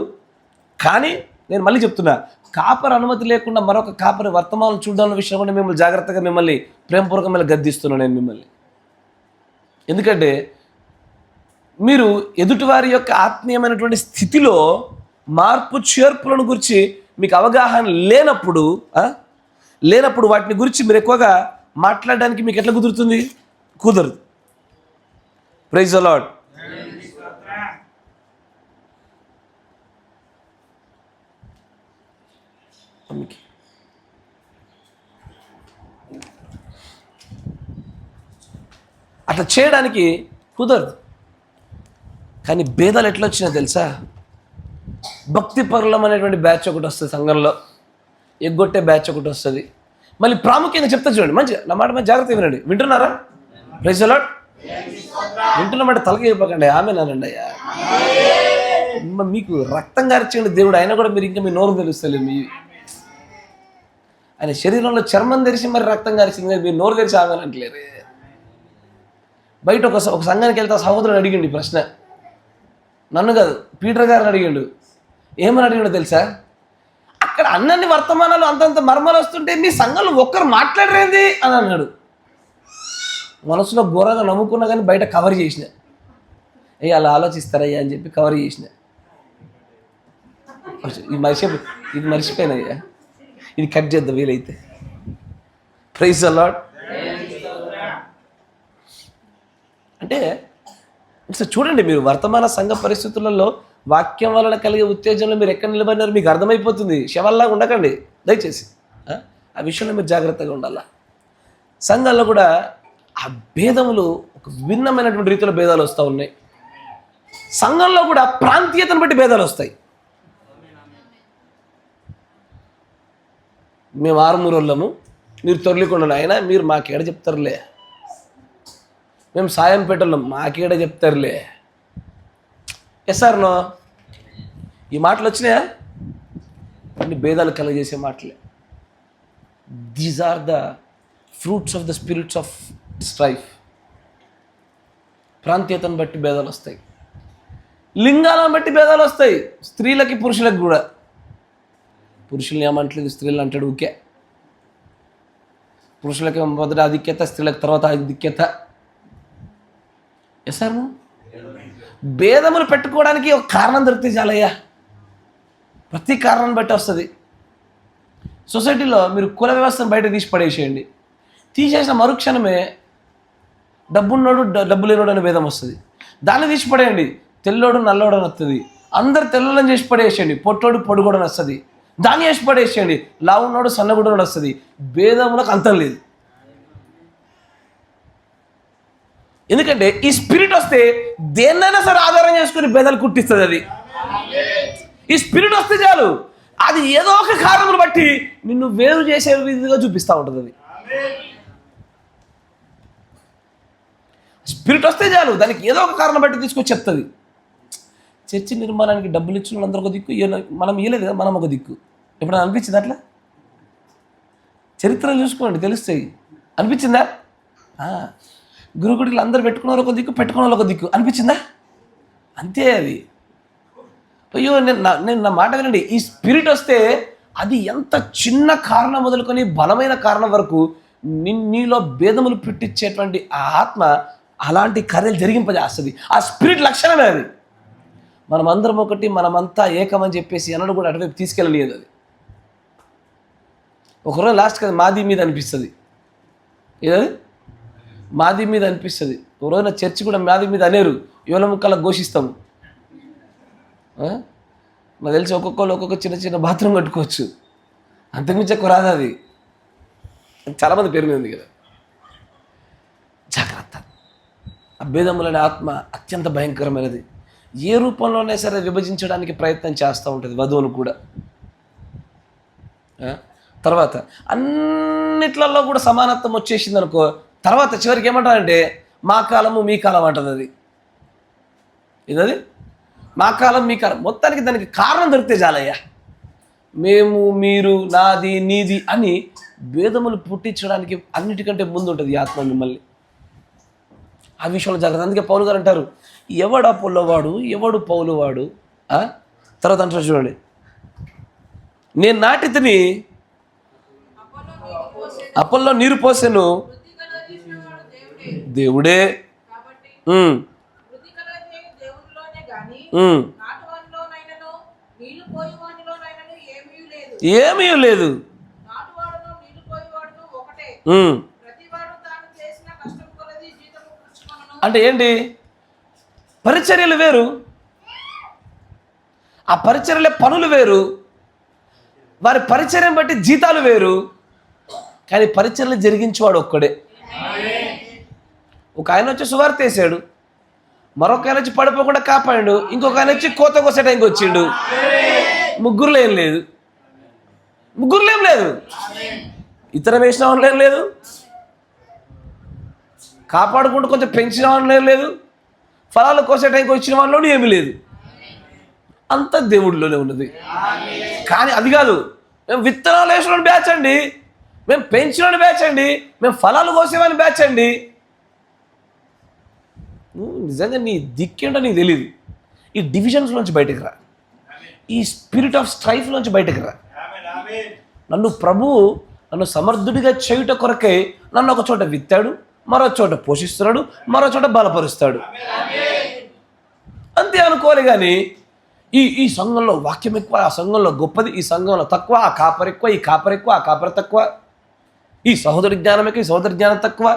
కానీ నేను మళ్ళీ చెప్తున్నా, కాపర్ అనుమతి లేకుండా మరొక కాపర్ వర్తమానం చూడడం విషయం కూడా మిమ్మల్ని జాగ్రత్తగా, మిమ్మల్ని ప్రేమపూర్వకంగా గద్దిస్తున్నాను నేను మిమ్మల్ని. ఎందుకంటే మీరు ఎదుటివారి యొక్క ఆత్మీయమైనటువంటి స్థితిలో మార్పు చేర్పులను గురించి మీకు అవగాహన లేనప్పుడు వాటిని గురించి మీరు ఎక్కువగా మాట్లాడడానికి మీకు ఎట్లా కుదురుతుంది? కుదరదు. Praise the lord. అట్లా చేయడానికి కుదరదు. కానీ భేదాలు ఎట్లా వచ్చినా తెలుసా? భక్తి పరులం అనేటువంటి బ్యాచ్ ఒకటి వస్తుంది సంఘంలో, ఎగ్గొట్టే బ్యాచ్ ఒకటి వస్తుంది. మళ్ళీ ప్రాముఖ్యంగా చెప్తా చూడండి, మంచిగా నా మాట మంచి జాగ్రత్తగా వినండి. వింటున్నారా? Praise the lord. వింటున్నామంటే తలకి చెప్పకండి, ఆమె నానండి అయ్యా. మీకు రక్తం గార్చండి దేవుడు, అయినా కూడా మీరు ఇంకా మీ నోరు తెలుస్తలేదు. మీ ఆయన శరీరంలో చర్మం తెరిచి మరి రక్తం గారిచింది, కానీ మీరు నోరు తెరిచి ఆమె అంటలేరు. బయట ఒక సంఘానికి వెళ్తే సహోదరుడు అడిగిండు ఈ ప్రశ్న, నన్ను కాదు పీటర్ గారిని అడిగిండు. ఏమని అడిగిండో తెలుసా? అక్కడ అన్నన్ని వర్తమానాలు అంతంత మర్మాలు వస్తుంటే మీ సంఘంలో ఒక్కరు మాట్లాడరేంది అని అన్నాడు. మనసులో ఘోరంగా నమ్ముకున్నా కానీ బయట కవర్ చేసిన, అలా ఆలోచిస్తారయ్యా అని చెప్పి కవర్ చేసిన. ఇది మర్చిపోయినయ్యా, ఇది కట్ చేద్దాం వీలైతే. Praise the lord. అంటే చూడండి, మీరు వర్తమాన సంఘ పరిస్థితులలో వాక్యం వలన కలిగే ఉత్తేజంలో మీరు ఎక్కడ నిలబడినారు మీకు అర్థమైపోతుంది. శవల్లాగా ఉండకండి దయచేసి. ఆ విషయంలో మీరు జాగ్రత్తగా ఉండాలి. సంఘాల్లో కూడా ఆ భేదములు ఒక భిన్నమైనటువంటి రీతిలో భేదాలు వస్తూ ఉన్నాయి. సంఘంలో కూడా ప్రాంతీయతను బట్టి భేదాలు వస్తాయి. మేము ఆరుమూరోళ్ళము, మీరు తొర్లికొండలు, అయినా మీరు మాకేడ చెప్తారులే. మేము సాయం పెట్టలేం, మాకేడ చెప్తారులే. ఎస్ సార్ నో, ఈ మాటలు వచ్చినాయా? అన్ని భేదాలు కలగజేసే మాటలే. These are the fruits of the spirits of strife. ప్రాంతీయతను బట్టి భేదాలు వస్తాయి, లింగాలను బట్టి భేదాలు వస్తాయి. స్త్రీలకి పురుషులకు కూడా. పురుషుల్ని ఏమంటలేదు, స్త్రీలు అంటాడు ఊకే. పురుషులకి మొదట ఆధిక్యత, స్త్రీలకు తర్వాత ఆధిక్యత. ఎస్ సార్, భేదములు పెట్టుకోవడానికి ఒక కారణం దొరికితే చాలయ్యా. ప్రతి కారణం బట్టి వస్తుంది. సొసైటీలో మీరు కుల వ్యవస్థను బయట తీసి పడేసేయండి, తీసేసిన మరుక్షణమే డబ్బున్నోడు డబ్బు లేనోడు అనే భేదం వస్తుంది. దాన్ని తీసి పడేయండి, తెల్లోడు నల్లోడు అని వస్తుంది. అందరు తెల్లని చేసి పడేసేయండి, పొట్టోడు పొడుగోడు అని వస్తుంది. దాన్ని చేసి పడేసేయండి, లావున్నోడు సన్నగుడోడు వస్తుంది. భేదములకు అంతం లేదు. ఎందుకంటే ఈ స్పిరిట్ వస్తే దేన్నైనా సరే ఆధారం చేసుకుని భేదాలు కుట్టిస్తుంది. అది ఈ స్పిరిట్ వస్తే చాలు, అది ఏదో ఒక కారణములు బట్టి నిన్ను వేరు చేసే విధిగా చూపిస్తూ ఉంటుంది. అది స్పిరిట్ వస్తే చాలు, దానికి ఏదో ఒక కారణం బట్టి తీసుకొచ్చి చెప్తుంది. చర్చి నిర్మాణానికి డబ్బులు ఇచ్చిన వాళ్ళందరూ ఒక దిక్కు, మనం ఇవ్వలేదు కదా, మనం ఒక దిక్కు. ఎప్పుడైనా అనిపించింది అట్లా? చరిత్రలు చూసుకోండి, తెలుస్తాయి. అనిపించిందా? గురుగుడిలు అందరూ పెట్టుకున్నారు ఒక దిక్కు, పెట్టుకున్న వాళ్ళు ఒక దిక్కు. అనిపించిందా? అంతే. అది అయ్యో, నేను నా మాట వినండి. ఈ స్పిరిట్ వస్తే అది ఎంత చిన్న కారణం మొదలుకొని బలమైన కారణం వరకు నీలో భేదములు పెట్టించేటువంటి ఆ ఆత్మ అలాంటి కార్యాలు జరిగింపజేస్తుంది. ఆ స్పిరిట్ లక్షణమే అది. మనమందరం ఒకటి, మనమంతా ఏకమని చెప్పేసి ఎన్నడూ కూడా అటువైపు తీసుకెళ్ళలేదు. అది ఒకరోజు లాస్ట్ కదా మాది మీద అనిపిస్తుంది. ఏదది మాది మీద అనిపిస్తుంది. ఒక రోజున చర్చి కూడా మాది మీద అనేరు, యువల ముక్కలా ఘోషిస్తాము. నాకు తెలిసి ఒక్కొక్కరు ఒక్కొక్క చిన్న చిన్న బాత్రూమ్ కట్టుకోవచ్చు, అంతకుమించి ఎక్కువ రాదు. అది చాలామంది పేరు మీద ఉంది కదా. జాగ్రత్త. అభేదములనే ఆత్మ అత్యంత భయంకరమైనది. ఏ రూపంలోనే సరే విభజించడానికి ప్రయత్నం చేస్తూ ఉంటుంది, వధువును కూడా. తర్వాత అన్నిట్లలో కూడా సమానత్వం వచ్చేసింది అనుకో, తర్వాత చివరికి ఏమంటారంటే మా కాలము మీ కాలం అంటుంది. అది ఇదది మా కాలం మీ కాలం. మొత్తానికి దానికి కారణం దొరికితే చాలయ్యా. మేము, మీరు, నాది, నీది అని భేదములు పుట్టించడానికి అన్నిటికంటే ముందు ఉంటుంది ఈ ఆత్మ మిమ్మల్ని. ఆ విషయంలో జాగ్రత్త. అందుకే పౌలు గారు అంటారు, ఎవడు అపోలోవాడు, ఎవడు పౌలువాడు. తర్వాత అంటారు చూడండి, నేను నాటితిని, అపోల్లో నీరు పోసెను, దేవుడే. ఏమీ లేదు. అంటే ఏంటి? పరిచర్యలు వేరు, ఆ పరిచర్యలే పనులు వేరు, వారి పరిచర్యం బట్టి జీతాలు వేరు. కానీ పరిచర్యలు జరిగించేవాడు ఒక్కడే. ఒక ఆయన వచ్చి సువార్త వేసాడు, మరొక ఆయన వచ్చి పడిపోకుండా కాపాడు, ఇంకొక ఆయన వచ్చి కోత కోసే టైంకి వచ్చిండు. ముగ్గురులో ఏం లేదు, ముగ్గురులో ఏం లేదు. ఇతర వేసిన వాళ్ళు ఏం లేదు, కాపాడుకుంటూ కొంచెం పెంచిన వాళ్ళు ఏం లేదు, ఫలాలు కోసే టైంకి వచ్చిన వాళ్ళలో ఏమీ లేదు. అంత దేవుడిలోనే ఉన్నది. కానీ అది కాదు, మేము విత్తనాలు వేసిన బ్యాచ్ అండి, మేము పెంచిన బ్యాచ్ అండి, మేము ఫలాలు కోసేవాని బ్యాచ్ అండి. నిజంగా నీ దిక్కేంటో నీకు తెలియదు. ఈ డివిజన్స్ నుంచి బయటకు రా, ఈ స్పిరిట్ ఆఫ్ స్ట్రైఫ్ నుంచి బయటకు రా. నన్ను సమర్థుడిగా చేయుట కొరకే నన్ను ఒక చోట విత్తాడు, మరో చోట పోషిస్తున్నాడు, మరో చోట బలపరుస్తాడు. అంతే అనుకోవాలి. కానీ ఈ సంఘంలో వాక్యం ఎక్కువ, ఆ సంఘంలో గొప్పది, ఈ సంఘంలో తక్కువ, ఆ కాపర్ ఎక్కువ, ఈ కాపర్ ఎక్కువ, ఆ కాపర్ తక్కువ, ఈ సహోదరి జ్ఞానం ఎక్కువ, ఈ సహోదరి జ్ఞానం తక్కువ.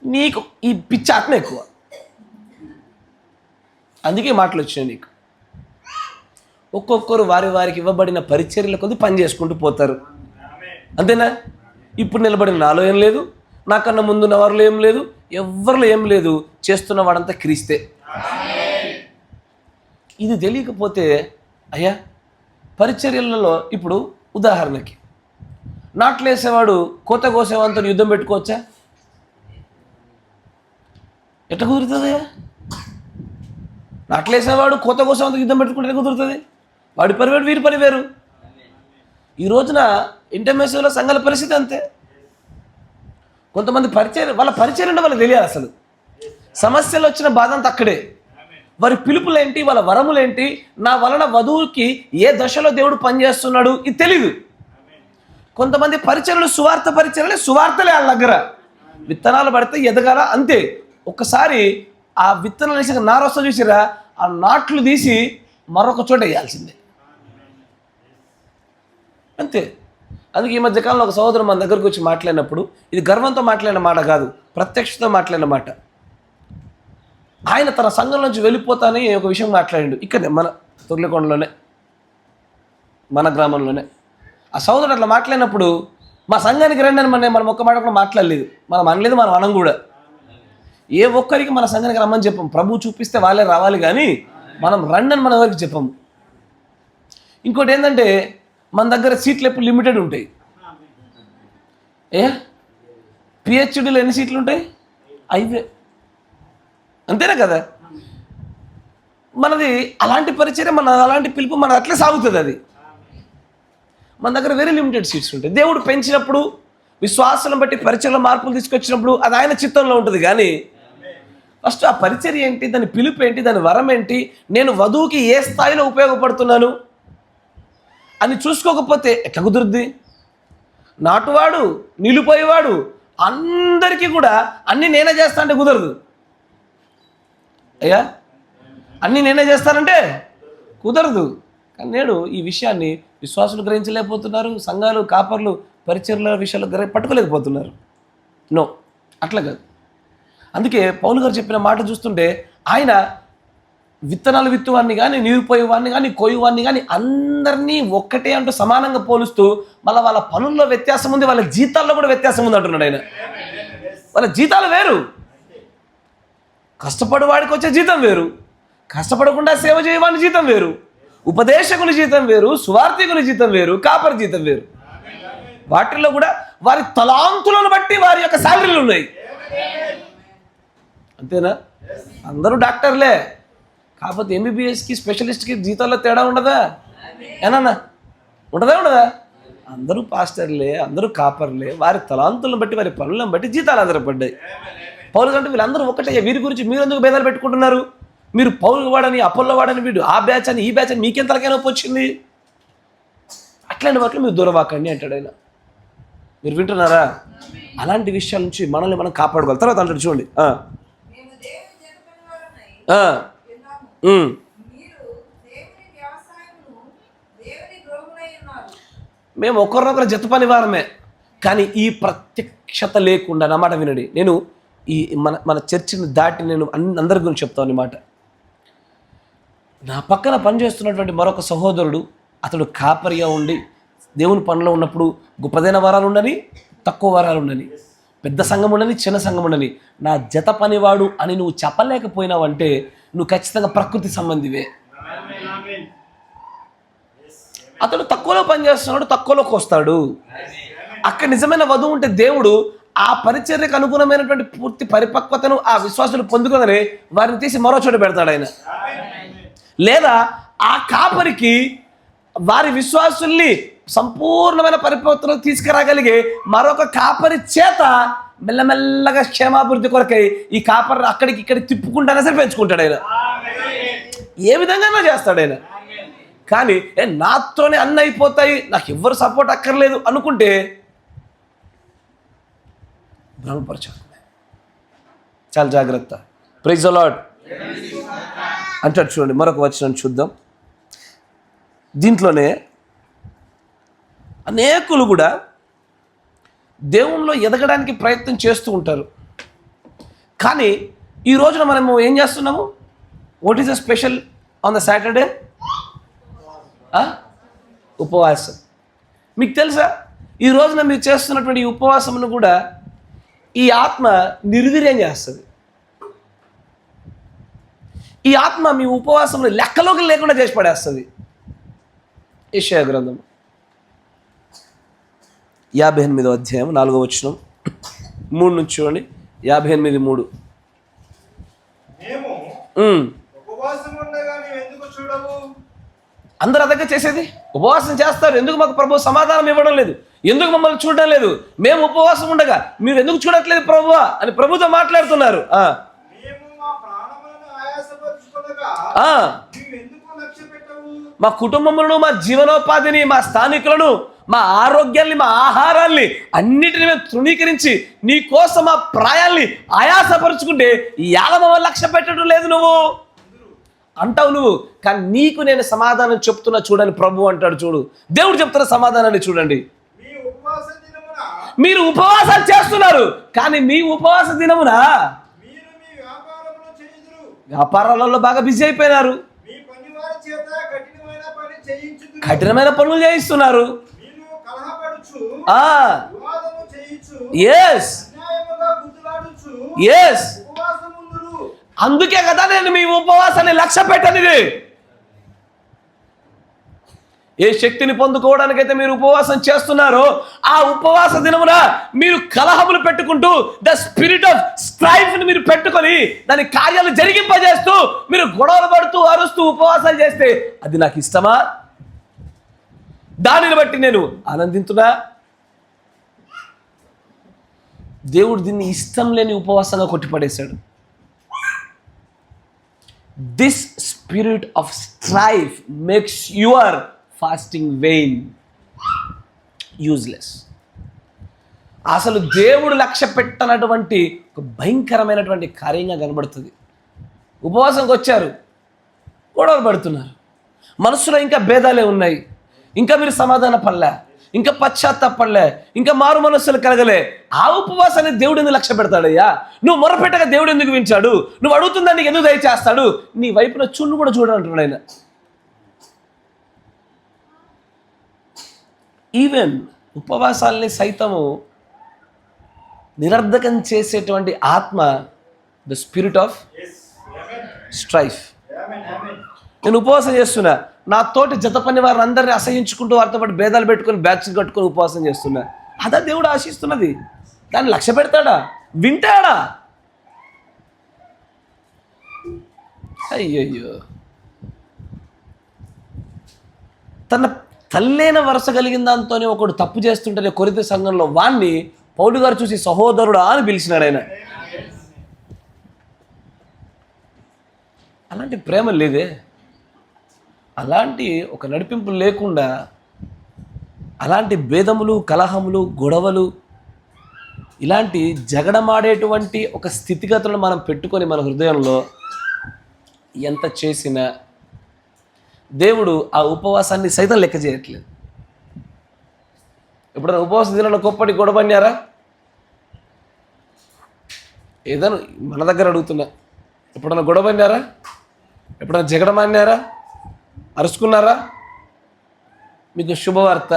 నీకు ఈ పిచ్చి ఆత్మ ఎక్కువ. అందుకే మాటలు వచ్చినాయి నీకు. ఒక్కొక్కరు వారికి ఇవ్వబడిన పరిచర్యల కొద్ది పని చేసుకుంటూ పోతారు. అంతేనా? ఇప్పుడు నిలబడిన నాలో ఏం లేదు, నాకన్నా ముందున్న వారిలో ఏం లేదు, ఎవరిలో ఏం లేదు, చేస్తున్న వాడంతా క్రీస్తే. ఇది తెలియకపోతే అయ్యా పరిచర్యలలో ఇప్పుడు ఉదాహరణకి నాట్లు వేసేవాడు కోత కోసేవాడితో యుద్ధం పెట్టుకోవచ్చా? ఎట్లా కుదురుతుంది? నాట్లు వేసేవాడు కోత కోసేవాడితో యుద్ధం పెట్టుకుంటే కుదురుతుంది? వాడి పని వేరు, వీరి పని వేరు. ఈ రోజున ఇంటర్మేసివ్లో సంఘాల పరిస్థితి అంతే. కొంతమంది వాళ్ళ పరిచయం అంటే వాళ్ళకి తెలియాలి. అసలు సమస్యలు వచ్చిన బాధ అంతా అక్కడే. వారి పిలుపులేంటి, వాళ్ళ వరములేంటి, నా వలన వధువుకి ఏ దశలో దేవుడు పనిచేస్తున్నాడు ఇది తెలీదు. కొంతమంది పరిచయలు సువార్త పరిచయలే, సువార్తలే వాళ్ళ దగ్గర. విత్తనాలు పడితే ఎదగాల అంతే. ఒక్కసారి ఆ విత్తనాలు వేసి నారొస్త చూసిరా, ఆ నాట్లు తీసి మరొక చోట వేయాల్సిందే, అంతే. అందుకే ఈ మధ్యకాలంలో ఒక సహోదరు మన దగ్గరకు వచ్చి మాట్లాడినప్పుడు, ఇది గర్వంతో మాట్లాడిన మాట కాదు, ప్రత్యక్షతో మాట్లాడిన మాట. ఆయన తన సంఘం నుంచి వెళ్ళిపోతానని ఒక విషయం మాట్లాడిండు. ఇక్కడనే మన తొర్లకొండలోనే, మన గ్రామంలోనే. ఆ సహోదరుడు అట్లా మాట్లాడినప్పుడు మా సంఘానికి రండి అని మనం ఒక్క మాట కూడా మాట్లాడలేదు. మనం అనలేదు, మనం అనం కూడా. ఏ ఒక్కరికి మన సంఘానికి రమ్మని చెప్పాం. ప్రభు చూపిస్తే వాళ్ళే రావాలి, కానీ మనం రండి అని మన ఎవరికి చెప్పాము. ఇంకోటి ఏంటంటే మన దగ్గర సీట్లు ఎప్పుడు లిమిటెడ్ ఉంటాయి. పిహెచ్డీలో ఎన్ని సీట్లు ఉంటాయి? 5. అంతేనా కదా? మనది అలాంటి పరిచయం, మన అలాంటి పిలుపు మన అట్లే సాగుతుంది. అది మన దగ్గర వెరీ లిమిటెడ్ సీట్స్ ఉంటాయి. దేవుడు పెంచినప్పుడు, విశ్వాసం బట్టి పరిచయంలో మార్పులు తీసుకొచ్చినప్పుడు అది ఆయన చిత్తంలో ఉంటుంది. కానీ ఫస్ట్ ఆ పరిచర్య ఏంటి, దాని పిలుపు ఏంటి, దాని వరం ఏంటి, నేను వధువుకి ఏ స్థాయిలో ఉపయోగపడుతున్నాను అని చూసుకోకపోతే ఎట్లా కుదురుద్ది? నాటువాడు, నిలిపోయేవాడు అందరికీ కూడా అన్నీ నేనే చేస్తా అంటే కుదరదు. అయ్యా అన్నీ నేనే చేస్తానంటే కుదరదు. కానీ నేడు ఈ విషయాన్ని విశ్వాసులు గ్రహించలేకపోతున్నారు. సంఘాలు, కాపర్లు పరిచర్ల విషయాలు పట్టుకోలేకపోతున్నారు. నో, అట్లా కాదు. అందుకే పౌలు గారు చెప్పిన మాట చూస్తుంటే ఆయన విత్తనాలు విత్తువాన్ని కానీ, నీరు పోయేవాడిని కానీ, కోయువాన్ని కానీ అందరినీ ఒక్కటే అంటూ సమానంగా పోలుస్తూ మళ్ళీ వాళ్ళ పనుల్లో వ్యత్యాసం ఉంది, వాళ్ళ జీతాల్లో కూడా వ్యత్యాసం ఉంది అంటున్నాడు ఆయన. వాళ్ళ జీతాలు వేరు. కష్టపడేవాడికి వచ్చే జీతం వేరు, కష్టపడకుండా సేవ చేయవాని జీతం వేరు, ఉపదేశకుని జీతం వేరు, సువార్థికుని జీతం వేరు, కాపరి జీతం వేరు. వాటిల్లో కూడా వారి తలాంతులను బట్టి వారి యొక్క శాలరీలు ఉన్నాయి. అంతేనా? అందరూ డాక్టర్లే, కాకపోతే ఎంబీబీఎస్కి, స్పెషలిస్ట్కి జీతాల్లో తేడా ఉండదా? ఏనన్నా ఉండదా? అందరూ పాస్టర్లే, అందరూ కాపర్లే, వారి తలాంతులను బట్టి, వారి పనులను బట్టి జీతాలు ఆధారపడ్డాయి. పౌలు అంటే వీళ్ళందరూ ఒకటే. వీరి గురించి మీరు ఎందుకు భేదాలు పెట్టుకుంటున్నారు? మీరు పౌలు వాడని, అపోల్లో వాడని, వీడు ఆ బ్యాచ్ అని, ఈ బ్యాచ్ అని మీకెంతలకైనా నొప్పి వచ్చింది? అట్లాంటి వాటిలో మీరు దూరవాకండి అంటాడు ఆయన. మీరు వింటున్నారా? అలాంటి విషయాల నుంచి మనల్ని మనం కాపాడుకోవాలి. తర్వాత అంటాడు చూడండి, మేము ఒకరినొకరు జత పని వారమే, కానీ ఈ ప్రత్యక్షత లేకుండా. నా మాట వినండి, నేను ఈ మన చర్చిని దాటి నేను అందరి గురించి చెప్తాను అన్నమాట. నా పక్కన పనిచేస్తున్నటువంటి మరొక సహోదరుడు, అతడు కాపరిగా ఉండి దేవుని పనిలో ఉన్నప్పుడు గొప్పదైన వరాలు ఉండని, తక్కువ వరాలు ఉండని. పెద్ద సంఘం ఉండని, చిన్న సంఘం ఉండని, నా జత పనివాడు అని నువ్వు చెప్పలేకపోయినావంటే నువ్వు ఖచ్చితంగా ప్రకృతి సంబంధివే. అతడు తక్కువలో పనిచేస్తున్నాడు, తక్కువలోకి వస్తాడు. అక్కడ నిజమైన వధువు ఉంటే దేవుడు ఆ పరిచర్యకు అనుగుణమైనటువంటి పూర్తి పరిపక్వతను ఆ విశ్వాసులు పొందుకోగానే వారిని తీసి మరో చోట పెడతాడు ఆయన. లేదా ఆ కాపరికి వారి విశ్వాసుల్ని సంపూర్ణమైన పరిపక్వతను తీసుకురాగలిగే మరొక కాపరి చేత మెల్లమెల్లగా క్షేమాభివృద్ధి కొరకై ఈ కాపరి అక్కడికి ఇక్కడికి తిప్పుకుంటానే సరే పెంచుకుంటాడు ఆయన. ఏ విధంగా చేస్తాడు ఆయన. కానీ నాతోనే అన్నీ అయిపోతాయి, నాకు ఎవ్వరు సపోర్ట్ అక్కర్లేదు అనుకుంటే భ్రమపరచాలి. చాలా జాగ్రత్త. ప్రైజ్ ది లార్డ్ అంటాడు. చూడండి మరొక వచనం చూద్దాం. దీంట్లోనే అనేకులు కూడా దేవునిలో ఎదగడానికి ప్రయత్నం చేస్తూ ఉంటారు. కానీ ఈ రోజున మనము ఏం చేస్తున్నాము? What is the special on the Saturday? ఉపవాసం. మీకు తెలుసా, ఈ రోజున మీరు చేస్తున్నటువంటి ఈ ఉపవాసమును కూడా ఈ ఆత్మ నిర్వీర్యం చేస్తుంది. ఈ ఆత్మ మీ ఉపవాసమును లెక్కలోకి లేకుండా చేసి పడేస్తుంది. యెషయా గ్రంథం 58వ అధ్యాయం 4వ వచనం 3 నుంచి చూడండి. 58:3. అందరూ అదగ్గ చేసేది ఉపవాసం చేస్తారు. ఎందుకు మాకు ప్రభు సమాధానం ఇవ్వడం లేదు? ఎందుకు మమ్మల్ని చూడడం లేదు? మేము ఉపవాసం ఉండగా మీరు ఎందుకు చూడట్లేదు ప్రభువా అని ప్రభుతో మాట్లాడుతున్నారు. మా కుటుంబములను, మా జీవనోపాధిని, మా స్థానికులను, మా ఆరోగ్యాన్ని, మా ఆహారాన్ని అన్నిటిని మేము తృణీకరించి నీ కోసం మా ప్రాయాల్ని ఆయాసపరుచుకుంటే ఇవాళ మమ్మల్ని లక్ష్య పెట్టడం లేదు నువ్వు అంటావు నువ్వు. కానీ నీకు నేను సమాధానం చెప్తున్నా చూడని ప్రభు అంటాడు. చూడు, దేవుడు చెప్తున్న సమాధానాన్ని చూడండి. మీరు ఉపవాసాలు చేస్తున్నారు, కానీ మీ ఉపవాస దినమున వ్యాపారాలలో బాగా బిజీ అయిపోయినారు, కఠినమైన పనులు చేయిస్తున్నారు. అందుకే కదా నేను మీ ఉపవాసాన్ని లక్ష్య పెట్టనిది. ఏ శక్తిని పొందుకోవడానికైతే మీరు ఉపవాసం చేస్తున్నారో ఆ ఉపవాస దినమున మీరు కలహములు పెట్టుకుంటూ ద స్పిరిట్ ఆఫ్ స్ట్రైఫ్ ని మీరు పెట్టుకొని దాని కార్యాలు జరిగింపజేస్తూ మీరు గొడవలు పడుతూ అరుస్తూ ఉపవాసాలు చేస్తే అది నాకు ఇష్టమా? దానిని బట్టి నేను ఆనందించునా? దేవుడు దీన్ని ఇష్టం లేని ఉపవాసంగా కొట్టిపడేశాడు. This spirit of strife makes your fasting vain, useless. అసలు దేవుడు లక్ష్య పెట్టనటువంటి ఒక భయంకరమైనటువంటి కార్యంగా కనబడుతుంది. ఉపవాసంకి వచ్చారు, గొడవలు పడుతున్నారు, మనసులో ఇంకా భేదాలే ఉన్నాయి, ఇంకా మీరు సమాధాన పడలే, ఇంకా పశ్చాత్తాపడలే, ఇంకా మారు మనస్సులు కలగలే. ఆ ఉపవాసాన్ని దేవుడు ఎందుకు లక్ష్య పెడతాడయ్యా? నువ్వు మొరపెట్టగా దేవుడు ఎందుకు వింటాడు? నువ్వు అడుగుతుందాన్ని ఎందుకు దయచేస్తాడు? నీ వైపున చున్ను కూడా చూడంటున్నాడు ఆయన. ఈవెన్ ఉపవాసాలని సైతము నిరర్ధకం చేసేటువంటి ఆత్మ ద స్పిరిట్ ఆఫ్ స్ట్రైఫ్. నేను ఉపవాసం చేస్తున్నా, నా తోటి జత పని వారిని అందరినీ అసహించుకుంటూ వారితో పాటు భేదాలు పెట్టుకొని బ్యాచ్లు కట్టుకొని ఉపవాసం చేస్తున్నా. అదా దేవుడు ఆశిస్తున్నది? దాన్ని లక్ష్య పెడతాడా? వింటాడా? అయ్యయ్యో, తన తల్లైన వరుస కలిగిన దాంతోనే ఒకడు తప్పు చేస్తుంటేనే కొరింథీ సంఘంలో వాణ్ణి పౌలు గారు చూసి సహోదరుడా అని పిలిచినాడు ఆయన. అలాంటి ప్రేమ లేదే, అలాంటి ఒక నడిపింపు లేకుండా అలాంటి భేదములు, కలహములు, గొడవలు, ఇలాంటి జగడమాడేటువంటి ఒక స్థితిగతులను మనం పెట్టుకొని మన హృదయంలో ఎంత చేసినా దేవుడు ఆ ఉపవాసాన్ని సైతం లెక్క చేయట్లేదు. ఎప్పుడైనా ఉపవాస దినాల్లో గొప్పటి గొడవన్నారా? ఏదైనా మన దగ్గర అడుగుతున్నా, ఎప్పుడైనా గొడవన్నారా? ఎప్పుడైనా జగడమాన్నారా? అరుచుకున్నారా? మీకు శుభవార్త,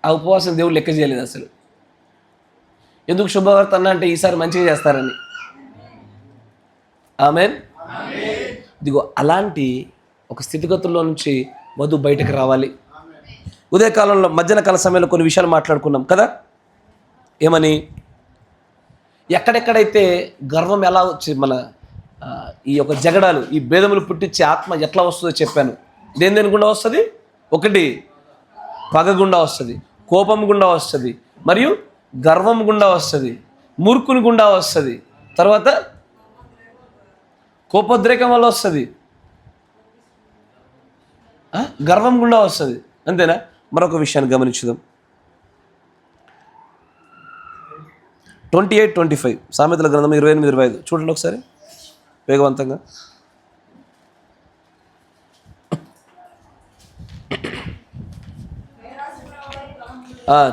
ఆ ఉపవాసం దేవుడు లెక్క చేయలేదు అసలు. ఎందుకు శుభవార్త అన్నా అంటే ఈసారి మంచిగా చేస్తారని. ఆమేన్. ఇదిగో అలాంటి ఒక స్థితిగతుల్లో నుంచి వధువు బయటకు రావాలి. ఉదయకాలంలో మధ్యాహ్న కాల సమయంలో కొన్ని విషయాలు మాట్లాడుకున్నాం కదా. ఏమని? ఎక్కడెక్కడైతే గర్వం ఎలా వచ్చి మన ఈ యొక్క జగడాలు, ఈ భేదములు పుట్టించే ఆత్మ ఎట్లా వస్తుందో చెప్పాను. దేని గుండా వస్తుంది? ఒకటి పగ గుండా వస్తుంది, కోపం గుండా వస్తుంది, మరియు గర్వం గుండా వస్తుంది, మూర్ఖుని గుండా వస్తుంది, తర్వాత కోపోద్రేకం వల్ల వస్తుంది, గర్వం గుండా వస్తుంది. అంతేనా? మరొక విషయాన్ని గమనించుదాం. 28-25 సామెతల గ్రంథం 28-25 చూడండి ఒకసారి వేగవంతంగా.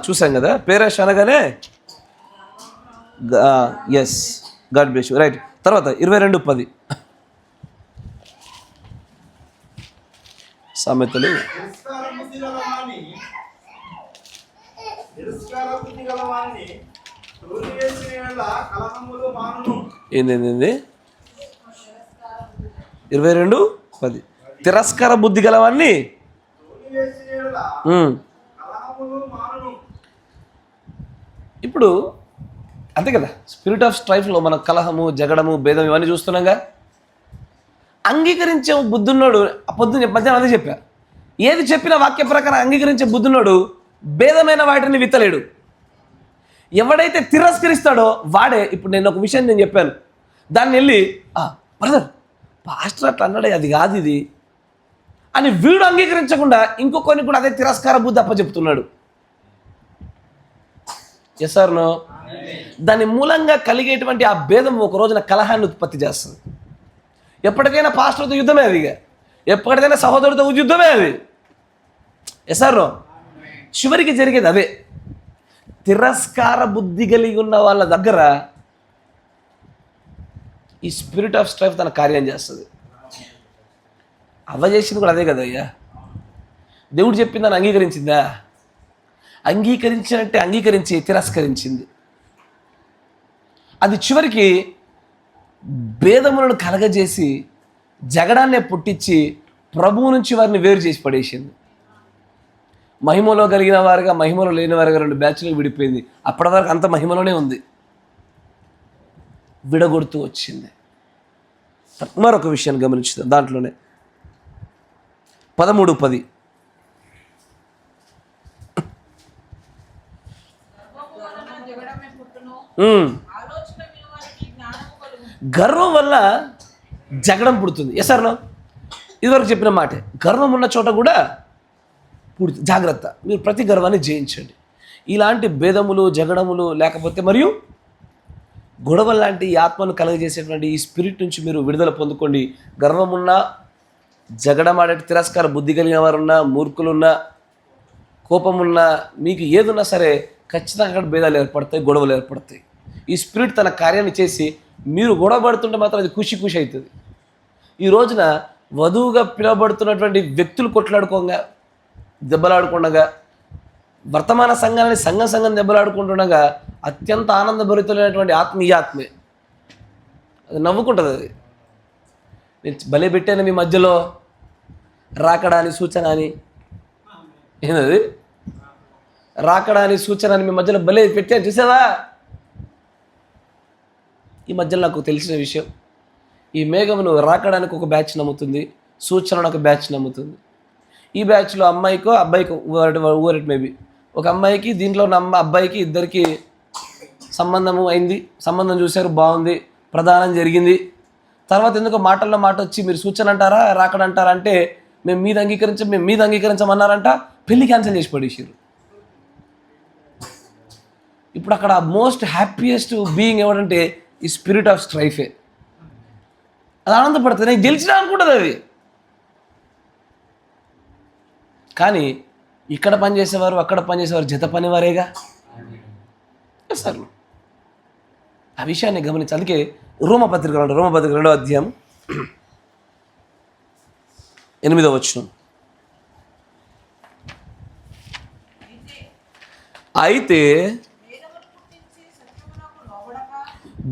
చూసాం కదా, పేరేష్ అనగానే yes, God bless you. Right. తర్వాత 22-10 సామెతలు. ఏంది? 22-10 తిరస్కార బుద్ధి గలవాన్ని. ఇప్పుడు అంతే కదా, స్పిరిట్ ఆఫ్ స్ట్రైఫ్లో మన కలహము, జగడము, భేదం ఇవన్నీ చూస్తున్నాగా. అంగీకరించే బుద్ధున్నాడు, పొద్దున్న మధ్యాహ్నం అదే చెప్పా, ఏది చెప్పినా వాక్య ప్రకారం అంగీకరించే బుద్ధున్నాడు భేదమైన వాటిని విత్తలేడు. ఎవడైతే తిరస్కరిస్తాడో వాడే. ఇప్పుడు నేను ఒక విషయం నేను చెప్పాను, దాన్ని వెళ్ళి బ్రదర్ పాస్టర్ అట్లా అన్నాడే, అది కాదు ఇది అని వీడు అంగీకరించకుండా ఇంకొకరిని కూడా అదే తిరస్కార బుద్ధి అప్పచెప్తున్నాడు. Yes or no? దాని మూలంగా కలిగేటువంటి ఆ భేదం ఒక రోజున కలహాన్ని ఉత్పత్తి చేస్తుంది. ఎప్పటికైనా పాస్టర్తో యుద్ధమే అది, ఎప్పటికైనా సహోదరుడితో యుద్ధమే అది. Yes or no? చివరికి జరిగేది అదే. తిరస్కార బుద్ధి కలిగి ఉన్న వాళ్ళ దగ్గర ఈ స్పిరిట్ ఆఫ్ స్ట్రైఫ్ తన కార్యం చేస్తుంది. అవ్వ చేసింది కూడా అదే కదా అయ్యా. దేవుడు చెప్పిందని అంగీకరించిందా? అంగీకరించినట్టే అంగీకరించి తిరస్కరించింది. అది చివరికి భేదములను కలగజేసి జగడాన్నే పుట్టించి ప్రభువు నుంచి వారిని వేరు చేసి పడేసింది. మహిమలో కలిగిన వారుగా, మహిమలో లేని వారుగా 2 బ్యాచ్లకు విడిపోయింది. అప్పటి వరకు అంత మహిమలోనే ఉంది, విడగొడుతూ వచ్చింది. మరొక విషయాన్ని గమనించుదాం. దాంట్లోనే 13-10 గర్వం వల్ల జగడం పుడుతుంది. Yes or no? ఇదివరకు చెప్పిన మాటే, గర్వం ఉన్న చోట కూడా పుడుతుంది. జాగ్రత్త, మీరు ప్రతి గర్వాన్ని జయించండి. ఇలాంటి భేదములు, జగడములు లేకపోతే మరియు గొడవలు లాంటి ఈ ఆత్మను కలగజేసేటువంటి ఈ స్పిరిట్ నుంచి మీరు విడుదల పొందుకోండి. గర్వమున్నా, జగడమాడే తిరస్కార బుద్ధి కలిగిన వారున్నా, మూర్ఖులున్నా, కోపమున్నా, మీకు ఏదున్నా సరే ఖచ్చితంగా అక్కడ భేదాలు ఏర్పడతాయి, గొడవలు ఏర్పడతాయి. ఈ స్పిరిట్ తన కార్యాన్ని చేసి మీరు గొడవ పడుతుంటే మాత్రం అది ఖుషి అవుతుంది. ఈ రోజున వధువుగా పిలువబడుతున్నటువంటి వ్యక్తులు కొట్లాడుకోగా, దెబ్బలాడుకుండగా, వర్తమాన సంఘాన్ని సంఘం దెబ్బలాడుకుంటుండగా అత్యంత ఆనందభరితులైనటువంటి ఆత్మ ఈ ఆత్మే. అది నవ్వుకుంటుంది. అది నేను భలే పెట్టాను మీ మధ్యలో, రాకడా అని సూచన అని. ఏంటది? రాకడా అని సూచన అని మీ మధ్యలో భలే పెట్టాను, చూసావా? ఈ మధ్యలో నాకు తెలిసిన విషయం, ఈ మేఘమును రాకడానికి ఒక బ్యాచ్ నమ్ముతుంది, సూచనను ఒక బ్యాచ్ నమ్ముతుంది. ఈ బ్యాచ్లో అమ్మాయికో అబ్బాయికో ఊరట్ మేబీ ఒక అమ్మాయికి, దీంట్లో ఉన్న అబ్బాయికి ఇద్దరికి సంబంధము అయింది. సంబంధం చూశారు, బాగుంది, ప్రధానం జరిగింది. తర్వాత ఎందుకో మాటల్లో మాట వచ్చి మీరు సూచన అంటారా, రాకడ అంటారా అంటే మేము మీద అంగీకరించమన్నారంట. పెళ్లి క్యాన్సిల్ చేసి పడేసారు. ఇప్పుడు అక్కడ మోస్ట్ హ్యాపీయెస్ట్ బీయింగ్ ఎవరంటే ఈ స్పిరిట్ ఆఫ్ స్ట్రైఫే. అది ఆనందపడుతుంది, నేను గెలిచినా అనుకుంటుంది అది. కానీ ఇక్కడ పనిచేసేవారు, అక్కడ పనిచేసేవారు జత పనివారేగా. సార్ ఆ విషయాన్ని గమనించి, అందుకే రోమపత్రిక 2వ అధ్యాయం 8వ వచనం. అయితే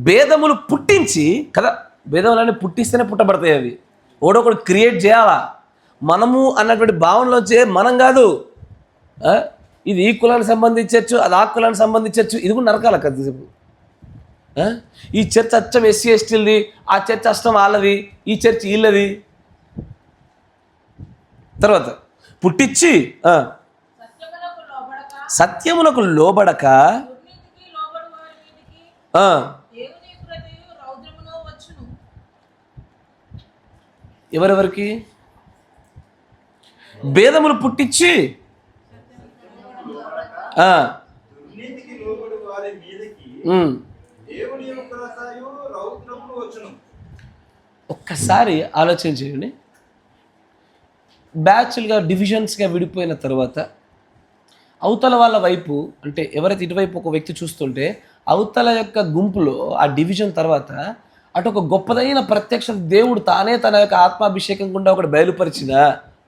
భేదములు పుట్టించి కదా, భేదములన్నీ పుట్టిస్తేనే పుట్టబడతాయి అవి. ఒకడొకడు క్రియేట్ చేయాలా, మనము అన్నటువంటి భావనలోంచే మనం కాదు. ఇది ఈ కులానికి సంబంధించవచ్చు, అది ఆ కులానికి సంబంధించవచ్చు, ఇది కూడా నరకాల కొద్దిసేపు. ఈ చర్చ్ అచ్చం ఎస్సీ ఎస్టీలది, ఆ చర్చ్ అష్టం వాళ్ళది, ఈ చర్చ్ వీళ్ళది. తర్వాత పుట్టించి సత్యమునకు లోబడక ఎవరెవరికి భేదములు పుట్టించి దుర్నీతికి లోబడి వారి మీదకి దేవుని ఉగ్రతయు రౌద్రమును వచ్చును. ఒక్కసారి ఆలోచన చేయండి. బ్యాచ్లుగా డివిజన్స్గా విడిపోయిన తర్వాత అవతల వాళ్ళ వైపు, అంటే ఎవరైతే ఇటువైపు ఒక వ్యక్తి చూస్తుంటే అవతల యొక్క గుంపులో ఆ డివిజన్ తర్వాత అటు ఒక గొప్పదైన ప్రత్యక్ష దేవుడు తానే తన యొక్క ఆత్మాభిషేకం గుండా ఒకటి బయలుపరిచినా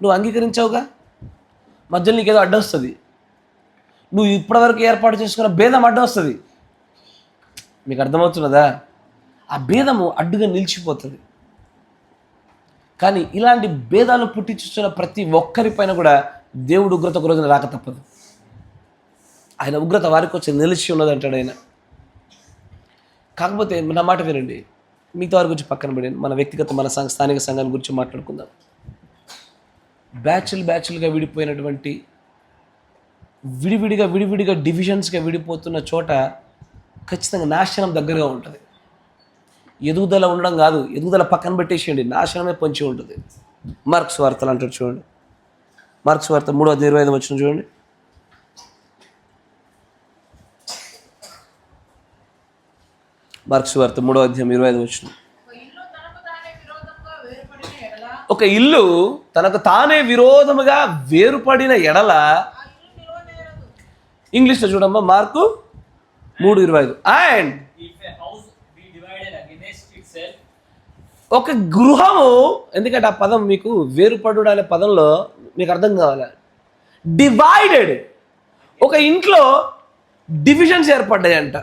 నువ్వు అంగీకరించావుగా, మధ్యలో నీకేదో అడ్డొస్తుంది. నువ్వు ఇప్పటివరకు ఏర్పాటు చేసుకున్న భేదం అడ్డొస్తుంది. మీకు అర్థమవుతున్నదా? ఆ భేదము అడ్డుగా నిలిచిపోతుంది. కానీ ఇలాంటి భేదాలు పుట్టించున్న ప్రతి ఒక్కరిపైన కూడా దేవుడు ఉగ్రత ఒక రోజున రాక తప్పదు. ఆయన ఉగ్రత వారికి వచ్చి నిలిచి ఉన్నది అంటాడు ఆయన. కాకపోతే నా మాట వినండి, మిగతా వారి గురించి పక్కన పెడండి, మన వ్యక్తిగత మన స్థానిక సంఘాల గురించి మాట్లాడుకుందాం. బ్యాచ్లుగా విడిపోయినటువంటి విడివిడిగా డివిజన్స్గా విడిపోతున్న చోట ఖచ్చితంగా నాశనం దగ్గరగా ఉంటుంది. ఎదుగుదల ఉండడం కాదు, ఎదుగుదల పక్కన పెట్టేసేయండి, నాశనమే పొంచి ఉంటుంది. మార్క్స్ వార్తలు అంటారు చూడండి, మార్క్స్ వార్త 3:25 వచ్చిన చూడండి. మార్క్స్ వార్త 3:25 వచ్చిన. ఒక ఇల్లు తనకు తానే విరోధముగా వేరుపడిన ఎడల, ఇంగ్లీష్లో చూడమ్మా, మార్కు 3:25. అండ్ ఒక గృహము, ఎందుకంటే ఆ పదం మీకు వేరుపడు అనే పదంలో మీకు అర్థం కావాలి. డివైడెడ్, ఒక ఇంట్లో డివిజన్స్ ఏర్పడ్డాయంట,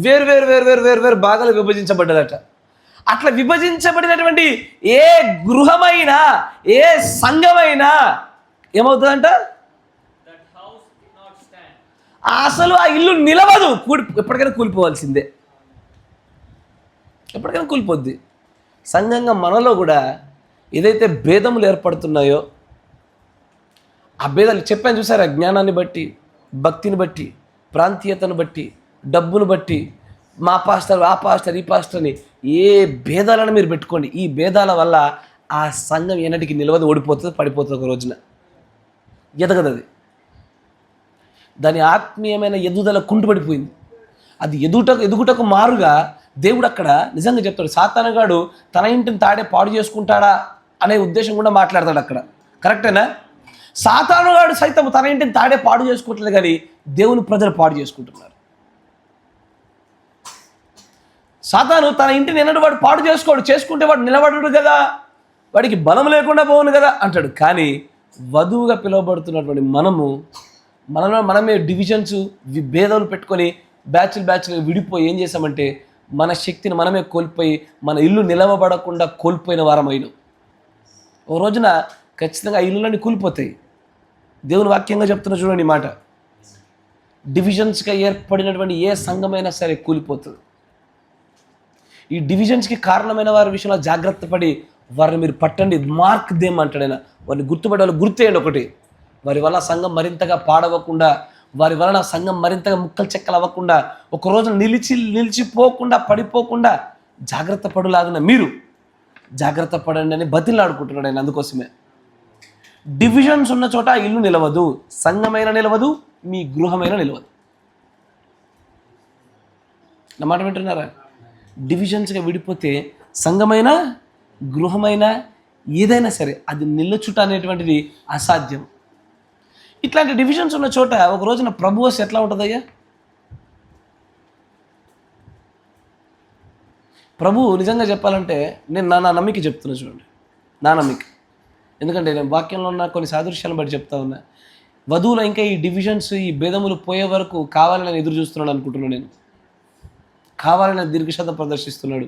వేరు భాగాలు విభజించబడ్డదట. అట్లా విభజించబడినటువంటి ఏ గృహమైనా ఏ సంఘమైనా ఏమవుతుందంట, అసలు ఆ ఇల్లు నిలవదు, ఎప్పటికైనా కూలిపోవాల్సిందే, ఎప్పటికైనా కూలిపోద్ది. సంఘంగా మనలో కూడా ఏదైతే భేదములు ఏర్పడుతున్నాయో ఆ భేదాలు చెప్పాను చూసారా, జ్ఞానాన్ని బట్టి, భక్తిని బట్టి, ప్రాంతీయతను బట్టి, డబ్బును బట్టి, మా పాస్టర్ ఆ పాస్టర్ ఈ పాస్టర్ని, ఏ భేదాలను మీరు పెట్టుకోండి, ఈ భేదాల వల్ల ఆ సంఘం ఎన్నటికి నిలవదు, ఓడిపోతుంది, పడిపోతుంది, ఒక రోజున ఎదగదు. అది దాని ఆత్మీయమైన ఎదుగుదల కుంటుపడిపోయింది. అది ఎదుగుటకు మారుగా దేవుడు అక్కడ నిజంగా చెప్తాడు, సాతానుగాడు తన ఇంటిని తాడే పాడు చేసుకుంటాడా అనే ఉద్దేశం కూడా మాట్లాడతాడు అక్కడ. కరెక్టేనా? సాతానుగాడు సైతం తన ఇంటిని తాడే పాడు చేసుకోవట్లేదు, కానీ దేవుని ప్రజలు పాడు చేసుకుంటున్నారు. సాతాను తన ఇంటిని ఎన్నడూ వాడు పాడు చేసుకుంటే వాడు నిలబడడు కదా, వాడికి బలం లేకుండా పోవును కదా అంటాడు. కానీ వధువుగా పిలువబడుతున్నటువంటి మనమే డివిజన్స్ భేదాలు పెట్టుకొని బ్యాచ్లుగా విడిపోయి ఏం చేసామంటే మన శక్తిని మనమే కోల్పోయి మన ఇల్లు నిలవబడకుండా కోల్పోయిన వారమైన ఓ రోజున ఖచ్చితంగా ఆ ఇల్లులన్నీ కూలిపోతాయి. దేవుని వాక్యంగా చెప్తున్నా చూడండి మాట. డివిజన్స్గా ఏర్పడినటువంటి ఏ సంఘమైనా సరే కూలిపోతుంది. ఈ డివిజన్స్కి కారణమైన వారి విషయంలో జాగ్రత్త పడి వారిని మీరు పట్టండి, మార్క్ దేమ్ అంటాడు ఆయన. వారిని గుర్తుపడే వాళ్ళు గుర్తేయండి. ఒకటి, వారి వల్ల సంఘం మరింతగా పాడవకుండా, వారి వలన సంఘం మరింతగా ముక్కలు చెక్కలు అవ్వకుండా, ఒకరోజు నిలిచిపోకుండా పడిపోకుండా జాగ్రత్త పడులాగిన మీరు జాగ్రత్త పడండి అని బతిలాడుకుంటున్నాడు ఆయన. అందుకోసమే డివిజన్స్ ఉన్న చోట ఇల్లు నిలవదు, సంఘమైన నిలవదు, మీ గృహమైన నిలవదు. నా మాట వింటున్నారా? డివిజన్స్గా విడిపోతే సంఘమైన గృహమైన ఏదైనా సరే అది నిల్లచుట అనేటువంటిది అసాధ్యం. ఇట్లాంటి డివిజన్స్ ఉన్న చోట ఒక రోజున ప్రభు వస్తే ఎట్లా ఉంటుందయ్యా? ప్రభు నిజంగా చెప్పాలంటే నేను నా నమ్మిక చెప్తున్నా చూడండి, నా నమ్మిక. ఎందుకంటే నేను వాక్యంలో ఉన్న కొన్ని సాదృశ్యాలను బట్టి చెప్తా ఉన్నా. వధువులో ఇంకా ఈ డివిజన్స్ ఈ భేదములు పోయే వరకు కావాలని నేను ఎదురు చూస్తున్నాను అనుకుంటున్నాను. నేను కావాలని దీర్ఘశాంతం ప్రదర్శిస్తున్నాడు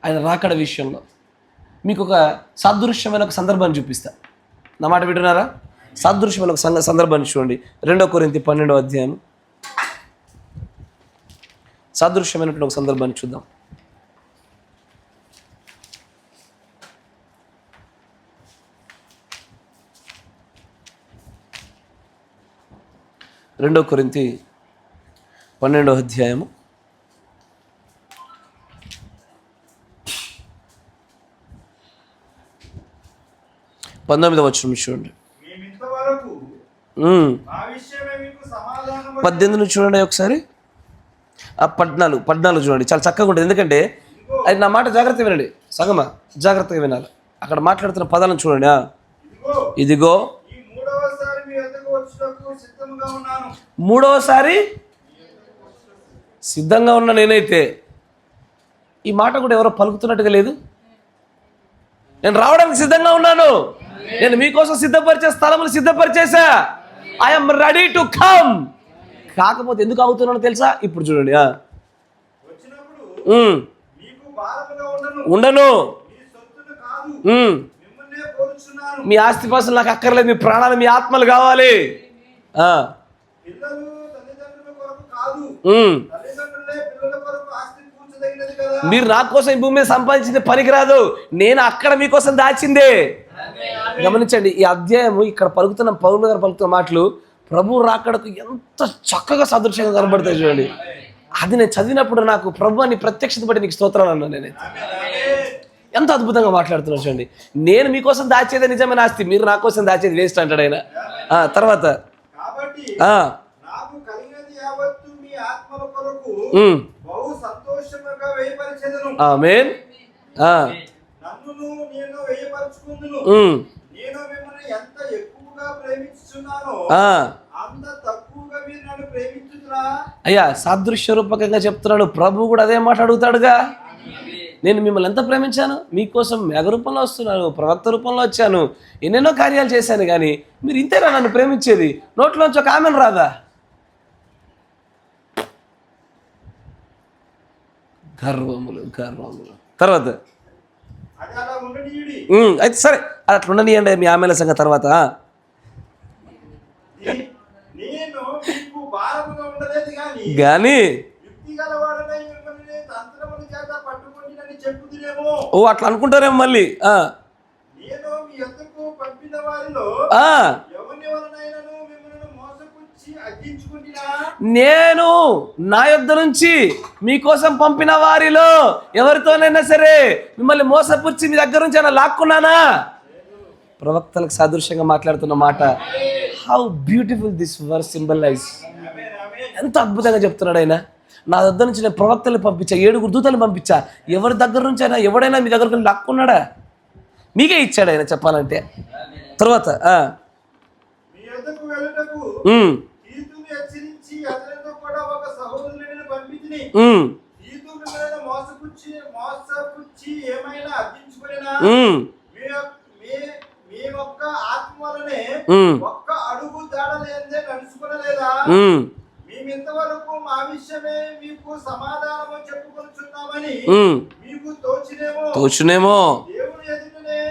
ఆయన రాకడ విషయంలో. మీకు ఒక సాదృశ్యమైన ఒక సందర్భాన్ని చూపిస్తా. నా మాట వింటున్నారా? సాదృశ్యమైన ఒక సందర్భాన్ని చూడండి. 2 కొరింథీ 12వ అధ్యాయం సాదృశ్యమైనటువంటి ఒక సందర్భాన్ని చూద్దాం. 2 కొరింథీ 12వ అధ్యాయము 19వ వచనం చూడండి. 18 చూడండి ఒకసారి. 14 చూడండి, చాలా చక్కగా ఉంటుంది. ఎందుకంటే అది నా మాట జాగ్రత్తగా వినండి, సగమా జాగ్రత్తగా వినాలి. అక్కడ మాట్లాడుతున్న పదాలను చూడండి. ఇదిగో మూడవసారి సిద్ధంగా ఉన్న నేనైతే. ఈ మాట కూడా ఎవరో పలుకుతున్నట్టుగా లేదు. నేను రావడానికి సిద్ధంగా ఉన్నాను, నేను మీకోసం సిద్ధపరిచే స్థలములు సిద్ధపరిచేసా. I'm ready to come. కాకపోతే ఎందుకు అవుతున్నానో తెలుసా? ఇప్పుడు చూడండి. ఉండను, మీ ఆస్తిపాస్తులు నాకు అక్కర్లేదు, మీ ప్రాణాలు మీ ఆత్మలు కావాలి. మీరు నా కోసం ఈ భూమి మీద సంపాదించింది పనికిరాదు, నేను అక్కడ మీకోసం దాచిందే. గమనించండి, ఈ అధ్యాయము ఇక్కడ పలుకుతున్న పౌలు గారు పలుకుతున్న మాటలు ప్రభు రాకడకు ఎంత చక్కగా సాదృశ్యంగా కనబడతాయి చూడండి. అది నేను చదివినప్పుడు నాకు ప్రభు అని ప్రత్యక్షత బట్టి నీకు స్తోత్రాలు అన్నాను. నేనైతే ఎంత అద్భుతంగా మాట్లాడుతున్నాను చూడండి. నేను మీకోసం దాచేదే నిజమైన ఆస్తి, మీరు నా కోసం దాచేది వేస్ట్ అంటాడు ఆయన. తర్వాత ఆమేన్. అయ్యా సాదృశ్య రూపకంగా చెప్తున్నాడు. ప్రభు కూడా అదే మాట అడుగుతాడుగా. నేను మిమ్మల్ని ఎంత ప్రేమించాను, మీకోసం మేఘ రూపంలో వస్తున్నాను, ప్రవక్త రూపంలో వచ్చాను, ఎన్నెన్నో కార్యాలు చేశాను, కానీ మీరు ఇంతేనా నన్ను ప్రేమించేది? నోట్లోంచి ఒక ఆమెను రాదా? గర్వములు. తర్వాత అయితే సరే అట్లా ఉండనియండి మీ ఆమెల సంగతి తర్వాత. కానీ ఓ అట్లా అనుకుంటారేమో మళ్ళీ. నేను నా యొద్ద నుంచి మీకోసం పంపిన వారిలో ఎవరితోనైనా సరే మిమ్మల్ని మోసపుచ్చి మీ దగ్గర నుంచి అయినా లాక్కున్నానా? ప్రవక్తలకు సాదృశ్యంగా మాట్లాడుతున్న మాట. How beautiful this verse symbolize. ఎంత అద్భుతంగా చెప్తున్నాడు ఆయన. నా దగ్గర నుంచి నేను ప్రవక్తలు పంపించా, 7 దూతలు పంపించా. ఎవరి దగ్గర నుంచి అయినా ఎవడైనా మీ దగ్గరకు లాక్కున్నాడా? మీకే ఇచ్చాడు ఆయన చెప్పాలంటే. తర్వాత మేమింతవరకు మా విషయమే మీకు సమాధానము చెప్పుకొనుచున్నామని మీకు తోచునేమో దేవుని ఎదుటనే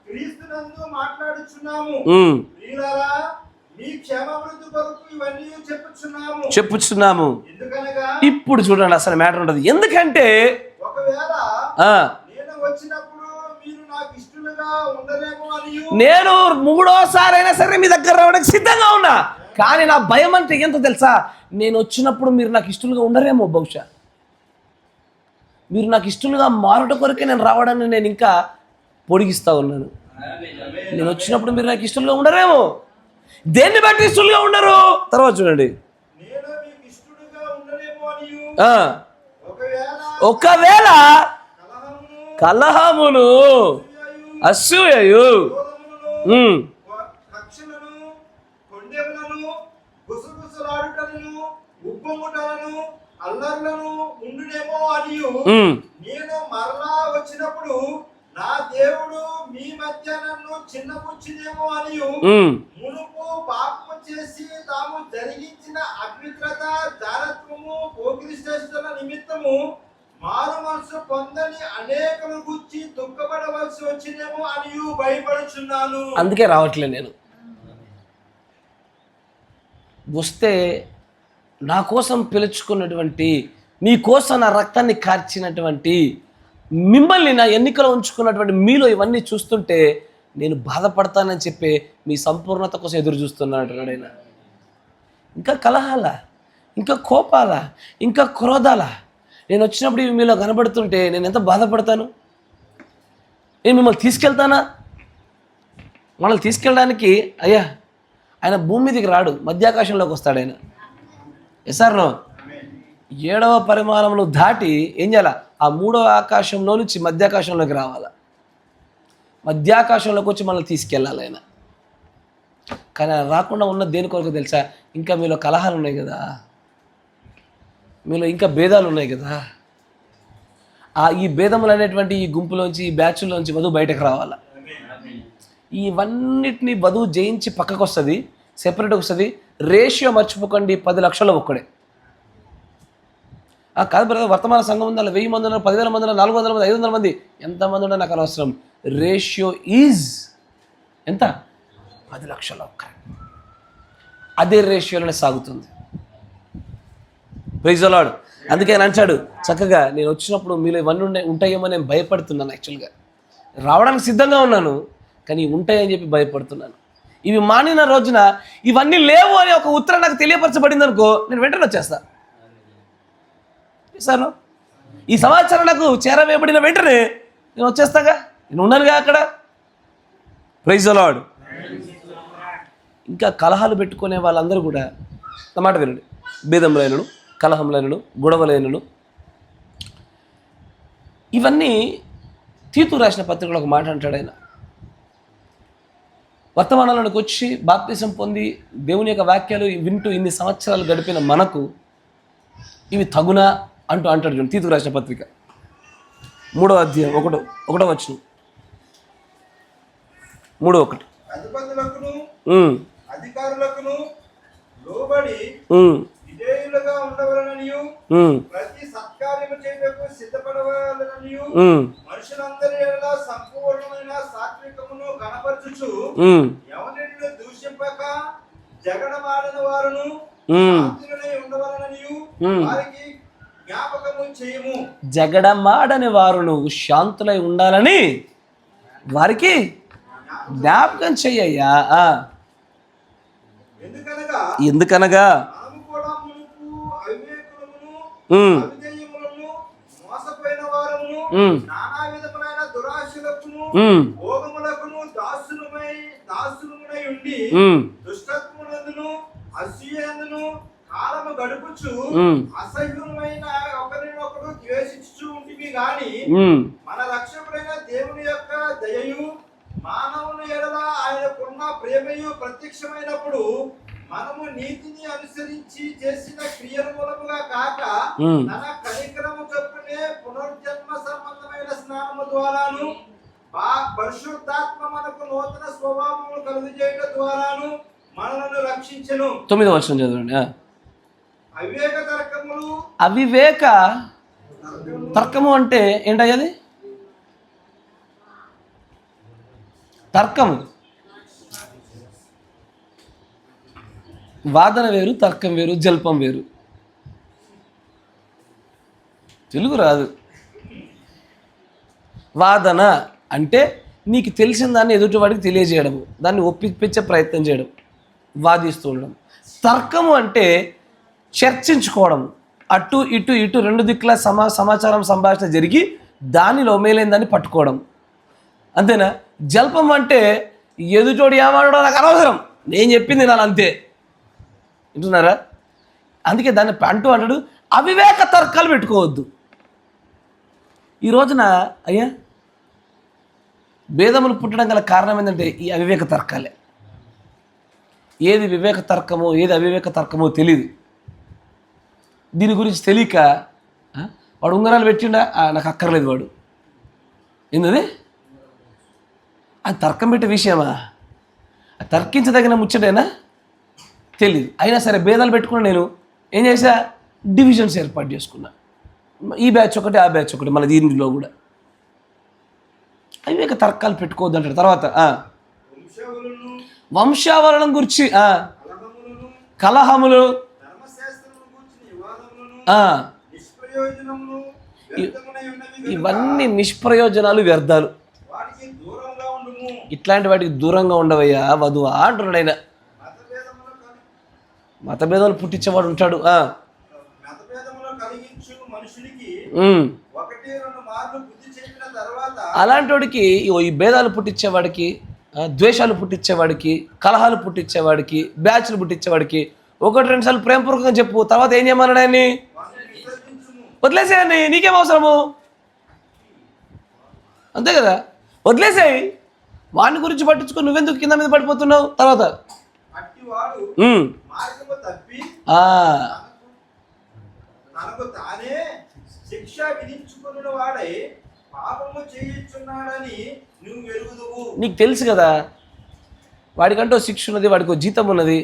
క్రీస్తునందు మాట్లాడుచున్నాము. ప్రియులారా, మీ క్షేమాభివృద్ధి కొరకు ఇవన్నీ చెప్పుచున్నాము. ఎందుకనగా ఇప్పుడు చూడండి అసలు మ్యాటర్ ఉంటుంది. ఎందుకంటే ఒకవేళ నేను వచ్చినప్పుడు మీరు నాకు ఇష్టలుగా ఉండరేమో అని నేను 3వసారి అయినా సరే మీ దగ్గర రావడానికి సిద్ధంగా ఉన్నా. కానీ నా భయం అంటే ఎంత తెలుసా? నేను వచ్చినప్పుడు మీరు నాకు ఇష్టలుగా ఉండరేమో. బహుశా మీరు నాకు ఇష్టలుగా మారట కొరకే నేను రావడాన్ని నేను ఇంకా పొడిగిస్తా ఉన్నాను. నేను వచ్చినప్పుడు మీరు నాకు ఇష్టలుగా ఉండరేమో. దేన్ని బట్టి ఇష్టలుగా ఉండరు? తర్వాత చూడండి. ఒకవేళ కలహమును అసూయయు అల్లర్లను ఉండునేమో అని నేను మరలా వచ్చినప్పుడు నా దేవుడు మీ మధ్య నన్ను చిన్నపుచ్చినేమో అని మునుపు పాపము చేసి తాము జరిగించిన అపవిత్రత జారత్వము పోకిరిష్టల నిమిత్తము మారు మనసు పొందని అనేకలు గుర్చి దుఃఖపడవలసి వచ్చినేమో అని భయపడుచున్నాను. అందుకే రావట్లే నేను. వస్తే నా కోసం పిలుచుకున్నటువంటి, మీ కోసం నా రక్తాన్ని కార్చినటువంటి, మిమ్మల్ని నా ఎన్నికలో ఉంచుకున్నటువంటి మీలో ఇవన్నీ చూస్తుంటే నేను బాధపడతానని చెప్పి మీ సంపూర్ణత కోసం ఎదురు చూస్తున్నాను అంటున్నాడు ఆయన. ఇంకా కలహాల, ఇంకా కోపాల, ఇంకా క్రోధాల నేను వచ్చినప్పుడు ఇవి మీలో కనబడుతుంటే నేను ఎంత బాధపడతాను. నేను మిమ్మల్ని తీసుకెళ్తానా? మనల్ని తీసుకెళ్ళడానికి అయ్యా ఆయన భూమి మీదకి రాడు, మధ్యాకాశంలోకి వస్తాడు ఆయన. ఎస్ఆర్నో 7వ పరిమాణంలో దాటి ఏం చేయాలా? ఆ 3వ ఆకాశంలో నుంచి మధ్యాకాశంలోకి రావాలా. మధ్యాకాశంలోకి వచ్చి మనల్ని తీసుకెళ్ళాలి ఆయన. కానీ ఆయన రాకుండా ఉన్న దేని కొరకు తెలుసా? ఇంకా మీలో కలహాలు ఉన్నాయి కదా, మీలో ఇంకా భేదాలు ఉన్నాయి కదా. ఈ భేదములు అనేటువంటి ఈ గుంపులోంచి, ఈ బ్యాచ్లోంచి వధువు బయటకు రావాలా. ఇవన్నిటినీ వధువు జయించి పక్కకు వస్తుంది, సెపరేట్గా వస్తుంది. రేషియో మర్చిపోకండి, 10 లక్షల ఒక్కడే. కాదు బ్రదర్, వర్తమాన సంఘం ఉంది, 1000 మంది ఉన్నారు, 10,000 మంది ఉన్నారు, 400 మంది, 500 మంది, ఎంతమంది ఉన్నా నాకు అనవసరం. రేషియో ఈజ్ ఎంత? 10 లక్షల ఒక్కడే. అదే రేషియోలోనే సాగుతుంది. Praise the lord. అందుకే ఆయన అంటాడు చక్కగా, నేను వచ్చినప్పుడు మీలో ఇవన్నీ ఉంటాయేమో నేను భయపడుతున్నాను. యాక్చువల్గా రావడానికి సిద్ధంగా ఉన్నాను, కానీ ఉంటాయని చెప్పి భయపడుతున్నాను. ఇవి మానిన రోజున ఇవన్నీ లేవు అని ఒక ఉత్తరం నాకు తెలియపరచబడింది అనుకో, నేను వెంటనే వచ్చేస్తా. సార్ ఈ సమాచారం నాకు చేరవేయబడిన వెంటనే నేను వచ్చేస్తాగా, నేను ఉన్నానుగా అక్కడ. Praise the lord. ఇంకా కలహాలు పెట్టుకునే వాళ్ళందరూ కూడా నా మాట వినండి. భేదములైనను, కలహములైనను, గొడవలైనను, ఇవన్నీ తీతు రాసిన పత్రికలో ఒక మాట అంటాడు ఆయన. వర్తమానాలకు వచ్చి బాప్తిసం పొంది దేవుని యొక్క వాక్యాలు వింటూ ఇన్ని సంవత్సరాలు గడిపిన మనకు ఇవి తగునా అంటాడు చూడండి. తీతు రాసిన పత్రిక 3వ అధ్యాయం 1వ వచనం. 3:1. అధిపతులకును అధికారులకును లోబడి విధేయులుగా ఉండవలననియు ప్రతి సత్కార్యము చేయుటకు సిద్ధపడవలననియు మనుషులందరి ఎడల సంపూర్ణమైన సాత్వికమును కనపరచుచు ఎవరిని దూషింపక జగడమాడిన వారును శాంతులై ఉండవలననియు వారికి జ్ఞాపకము చేయము. జగడమాడని వారును శాంతులై ఉండాలని వారికి జ్ఞాపకం చెయ్యయ్యా. ఎందుకనగా మోసపోయిన వారమును నానా విధములైన దురాశలకును భోగములకును దాసులమై ఉండి దుష్టత్వమునందును అసూయందును కాలము గడుపుచు అసహ్యమైన ఒకరినొకరు ద్వేషించుచు ఉంటివి గాని మన రక్షకుడైన దేవుని యొక్క దయయు మానవుని ఎడల ఆయనకున్న ప్రేమయు ప్రత్యక్షమైనప్పుడు మనము నీతిని అనుసరించి చేసిన క్రియల మూలముగా కాక తన కనికరము చొప్పునే పునర్జన్మ సంబంధమైన స్నానము ద్వారాను పరిశుద్ధాత్మ మనకు నూతన స్వభావమును కలుగజేయడం ద్వారాను మనలను రక్షించెను. 9వ వచనం చదవండి. అవివేక తర్కము అంటే ఏంటయ్యది? తర్కము. వాదన వేరు, తర్కం వేరు, జల్పం వేరు. తెలుగు రాదు. వాదన అంటే నీకు తెలిసిన దాన్ని ఎదుటివాడికి తెలియజేయడము, దాన్ని ఒప్పించే ప్రయత్నం చేయడం, వాదిస్తూ ఉండడం. తర్కము అంటే చర్చించుకోవడం, అటు ఇటు రెండు దిక్కుల సమాచారం సంభాషణ జరిగి దానిలో మేలైన దాన్ని పట్టుకోవడం, అంతేనా? జల్పం అంటే ఎదుటోడు ఏమాడో నాకు అనవసరం, నేను చెప్పింది నాన్న అంతే. వింటున్నారా? అందుకే దాన్ని అంటాడు అవివేక తర్కాలు పెట్టుకోవద్దు. ఈ రోజున అయ్యా భేదములు పుట్టడం గల కారణం ఏంటంటే ఈ అవివేక తర్కాలే. ఏది వివేక తర్కమో ఏది అవివేక తర్కమో తెలియదు. దీని గురించి తెలియక వాడు ఉంగరాలు పెట్టిండా, నాకు అక్కర్లేదు వాడు. ఏంటది? అది తర్కం పెట్టే విషయమా? తర్కించదగిన ముచ్చటేనా? తెలియదు. అయినా సరే భేదాలు పెట్టుకుని నేను ఏం చేశా, డివిజన్స్ ఏర్పాటు చేసుకున్నా. ఈ బ్యాచ్ ఒకటి, ఆ బ్యాచ్ ఒకటి, మన దీనిలో కూడా అవి ఇక తర్కాలు పెట్టుకోవద్దు అంటాడు. తర్వాత వంశావళం గురించి కలహములు, ఇవన్నీ నిష్ప్రయోజనాలు, వ్యర్థాలు. ఇట్లాంటి వాటికి దూరంగా ఉండవయ్యా వధువా అంటున్నాడు ఆయన. మతభేదాలు పుట్టించేవాడు ఉంటాడు. అలాంటి వాడికి ఈ భేదాలు పుట్టించేవాడికి, ద్వేషాలు పుట్టించేవాడికి, కలహాలు పుట్టించేవాడికి, బ్యాచ్లు పుట్టించేవాడికి 1-2 సార్లు ప్రేమపూర్వకంగా చెప్పు. తర్వాత ఏం చేయమన్నాడు ఆయన్ని? వదిలేసేయని, నీకేం అవసరము, అంతే కదా, వదిలేసేయి. వాడిని గురించి పట్టించుకొని నువ్వెందుకు కింద మీద పడిపోతున్నావు? తర్వాత నీకు తెలుసు కదా వాడికంటూ శిక్ష ఉన్నది, వాడికి జీతం ఉన్నది.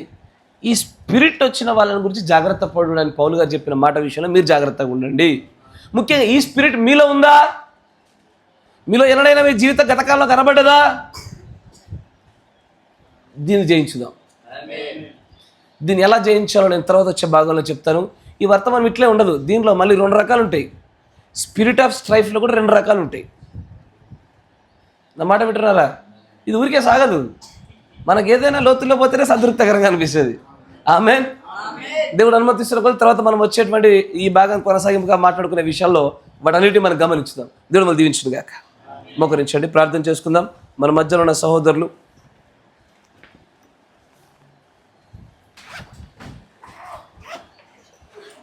ఈ స్పిరిట్ వచ్చిన వాళ్ళని గురించి జాగ్రత్త పడడానికి పౌలు గారు చెప్పిన మాట విషయంలో మీరు జాగ్రత్తగా ఉండండి. ముఖ్యంగా ఈ స్పిరిట్ మీలో ఉందా? మీలో ఎన్నడైనా మీ జీవిత గతకాలంలో కనబడ్డదా? దీన్ని జయించుదాం. దీన్ని ఎలా జయించాలో నేను తర్వాత వచ్చే భాగంలో చెప్తాను. ఈ వర్తమానం ఇట్లే ఉండదు, దీనిలో మళ్ళీ 2 రకాలు ఉంటాయి. స్పిరిట్ ఆఫ్ స్ట్రైఫ్లో కూడా 2 రకాలు ఉంటాయి. నా మాట వింటున్నారా? ఇది ఊరికే సాగదు. మనకు ఏదైనా లోతుల్లో పోతేనే సంతృప్తికరంగా అనిపిస్తుంది. ఆమేన్. దేవుడు అనుమతిస్తున్న కొద్ది తర్వాత మనం వచ్చేటువంటి ఈ భాగం కొనసాగింపుగా మాట్లాడుకునే విషయాల్లో వాటన్నిటిని మనం గమనించుదాం. దేవుడు మనం దీవించును గాక. మోకరించండి, ప్రార్థన చేసుకుందాం. మన మధ్యలో ఉన్న సహోదరులు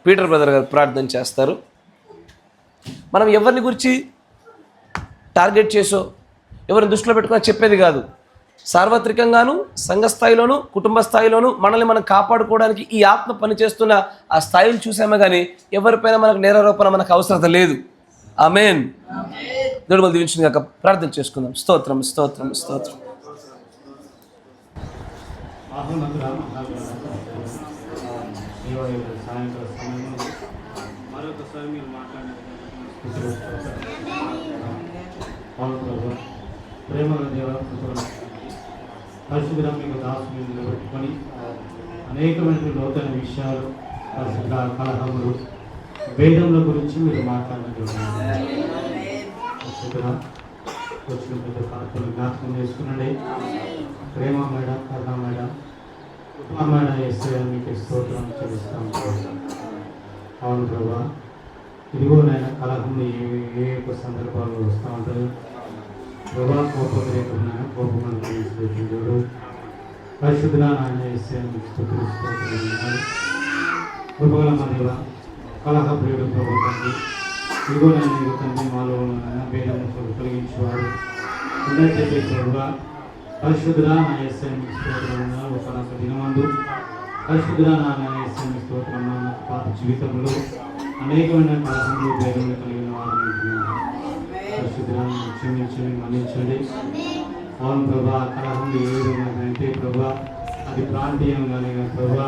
పీటర్ బ్రదర్ గారు ప్రార్థన చేస్తారు. మనం ఎవరిని గురించి టార్గెట్ చేసో ఎవరిని దృష్టిలో పెట్టుకుని చెప్పేది కాదు. సార్వత్రికంగాను, సంఘ స్థాయిలోను, కుటుంబ స్థాయిలోను మనల్ని మనం కాపాడుకోవడానికి ఈ ఆత్మ పనిచేస్తున్న ఆ స్థాయిలు చూసామే కానీ ఎవరిపైన మనకు నేరారోపణ మనకు అవసరం లేదు. ఆమేన్. దేవుడు మనం దీవించును గాక. ప్రార్థన చేసుకుందాం. స్తోత్రం, స్తోత్రం, స్తోత్రం. మరొకసారి మీరు మాట్లాడిన ప్రేమ పరిశుద్ధ మీకు దాసుని నిలబెట్టుకొని అనేకమైన లోతైన విషయాలు, పరిశుద్ధ కలహములు, వేదముల గురించి మీరు మాట్లాడినటువంటి వచ్చిన పెద్ద కార్యక్రమం జ్ఞాపకం చేసుకునండి. ప్రేమ మేడం, కరుణ మేడం, ఉత్తమమైన ఎస్ఐ మీకు స్తోత్రం చెల్లిస్తాం. అవును ప్రభా, ఇదిగోనైనా కలహం ఏ యొక్క సందర్భాల్లో వస్తూ ఉంటుంది ప్రభా. కోపం కోపం పరిశుద్ధుల నాయన ఎస్ఐ మీకు స్తోత్రం. కృపగల మధ్య కలహ ప్రియుడు ప్రభుత్వాన్ని ఇదిగోనైనా తండ్రి మాలో భేదము కలిగించేవాడు ఉందని చెప్పే ప్రభుగా పరిశుద్ధుల నా ఎస్ఐ మీకు స్తోత్రం. ఒక దినమందు పరిశుద్ధుల నా ఎస్ఐ మీకు స్తోత్రం. పాత జీవితంలో అనేకమైన కలహములు, భేదములు కలిగిన వారు పరిశుద్ధులను క్షమించండి, మన్నించండి. అవును ప్రభా, కలహములు ఏ విధంగా అంటే ప్రభా అది ప్రాంతీయంగానే కానీ ప్రభా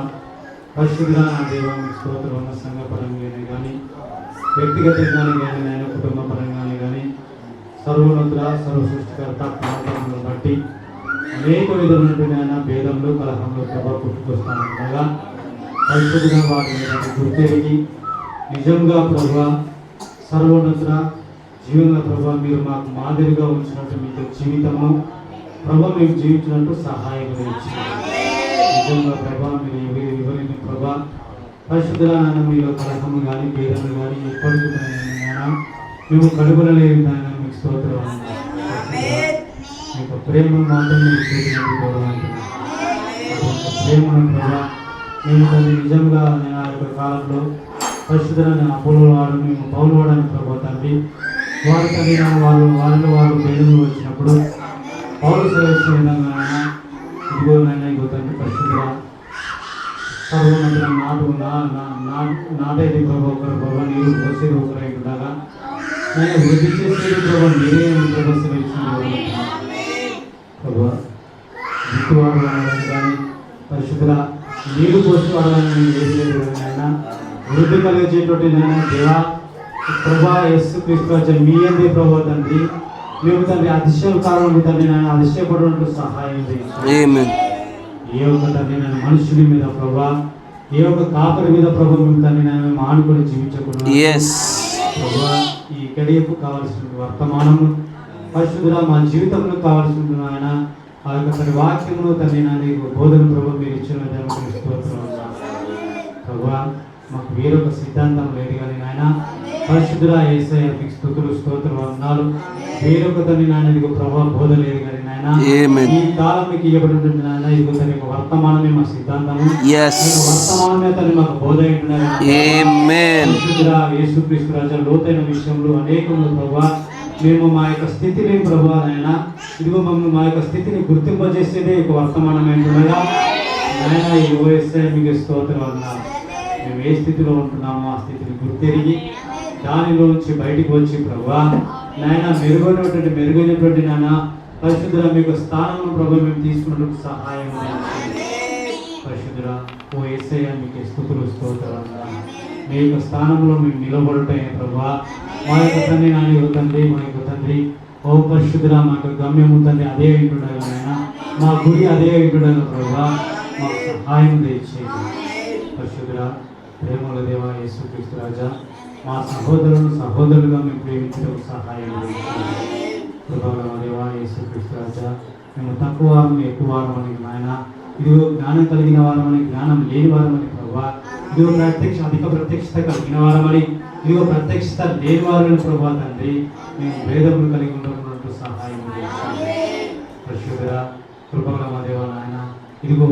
పరిశుద్ధుల నా దేవ మీకు స్తోత్రం. ఉన్న సంఘపరంగానే కానీ వ్యక్తిగతంగానే కానీ నేను కుటుంబ పరంగానే కానీ సర్వోన్నతుల సర్వ సృష్టికర్త ప్రాంతాలను బట్టి అనేక విధమైనటువంటి భేదంలో కలహంలో ప్రభావ పుట్టుకొస్తానగా పరిశుద్ధంగా వాటిని గుర్తెరిగి నిజంగా ప్రభా సర్వోన్నతుల జీవన ప్రభా మీరు మాకు మాదిరిగా ఉంచినట్టు మీకు జీవితము ప్రభా మేము జీవించినట్టు సహాయం ఇచ్చింది. నిజంగా ప్రభా మీరు ఎవరిని ప్రభా పరిశుద్ధులైన మీలో కలహము కానీ భేదములు కానీ ఎప్పటికీ మేము కడుగులలేని మీకు స్తోత్రం. మీకు ప్రేమ మాత్రం మీరు చూసినట్టు గౌరవంటున్నాను. ప్రేమను ప్రభా మేము దాన్ని నిజంగా నేను ఆ యొక్క కాలంలో పరిశుద్ధులను అపోలో వాడు మేము పౌలు వాడని ప్రభా తండ్రి వారు కలిగిన వారిలో భేదములు వచ్చినప్పుడు పౌలు సెలవించిన విధంగా ఇదిగోనైనా ఇగో తండ్రి పరిశుద్ధ సర్వమంత్రం నాటేది ప్రభా ఒకరు ప్రభా నీరు పోసేది ఒకరై ఉండగా నేను వృద్ధి చేసేది ప్రభా మీరే ప్రభా సెలవించిన ప్రభా దిక్కువాడు కానీ పరిశుద్ధ నీరు బుద్ధి కలిగించేటువంటి దేవా ప్రభా యేసుక్రీస్తు రాజా మీ అందే ప్రభా తండ్రి మేము తండ్రి అతిశయం కారణం తండ్రి నేను అతిశయపడినట్టు సహాయం చేయండి. ఏ ఒక్క తండ్రి నేను మనుషుల మీద ప్రభా ఏ ఒక్క కాపరి మీద ప్రభు మేము తండ్రి నేను ఆనుకొని జీవించకుండా ప్రభా ఈ గడియకు కావాల్సిన వర్తమానము పరిశుద్ధుల మా జీవితంలో కావాల్సిన ఆయన ఆ యొక్క తండ్రి వాక్యమును తండ్రి నీకు బోధన ప్రభు మీరు ఇచ్చిన ప్రభా మాకు వేరొక సిద్ధాంతం లేదు కానీ నాయన పరిశుద్ధుల యేసయ్య మీకు స్తుతులు స్తోత్రం వందనాలు. వేరొక తండ్రి నాయన ఇదిగో ప్రభా బోధ లేదు కానీ నాయన ఈ కాలం మీకు ఇవ్వబడినటువంటి నాయన ఇదిగో తండ్రి వర్తమానమే మా సిద్ధాంతము, వర్తమానమే తండ్రి మాకు బోధ యేసుక్రీస్తు రాజా లోతైన విషయంలో అనేకములు ప్రభా మేము మా యొక్క స్థితిని ప్రభా నాయన ఇదిగో మమ్మల్ని మా యొక్క స్థితిని గుర్తింపజేసేదే ఒక వర్తమానం ఏంటనగా నాయన ఈ యేసయ్య మీకు స్తోత్రం వందనాలు. మేము ఏ స్థితిలో ఉంటున్నామో ఆ స్థితిని గుర్తెరిగి దానిలోంచి బయటికి వచ్చి ప్రభా నాయన మెరుగైనటువంటి నాయన పరిశుద్ధుల మీకు స్థానంలో ప్రభు మేము తీసుకున్నట్టు సహాయం పరిశుద్ధుల ఓ యేసయ్య మీకు స్తుతులు స్తోత్రం. మీ యొక్క స్థానంలో మేము నిలబడటం ప్రభా మా యొక్క తండ్రి నాయన తండ్రి మా యొక్క తండ్రి ఓ పరిశుద్ధుల మా యొక్క గమ్యము తండ్రి అదే వింటుండగా నాయన మా గురి అదే వింటుండగా ప్రభా మాకు సహాయం తెచ్చేది. పరిశుద్ధుల ప్రేమల దేవ యేసుక్రీస్తు రాజా మా సహోదరులుగా మేము ప్రేమించడం సహాయం ప్రభావ దేవ యేసుక్రీస్తు రాజా మేము తక్కువ వారం ఎక్కువ వారం అని నాయన ఇదిగో జ్ఞానం కలిగిన వారమని జ్ఞానం లేని వారమని ప్రభా ఇదిగో అధిక ప్రత్యక్షత కలిగిన వారమని ఇదిగో ప్రత్యక్షత లేని వారని ప్రభా తండ్రి మేము భేదములు కలిగి ఉండకున్నట్టు సహాయం పరిశుద్ధ కృపగల మా దేవ నాయన ఇదిగో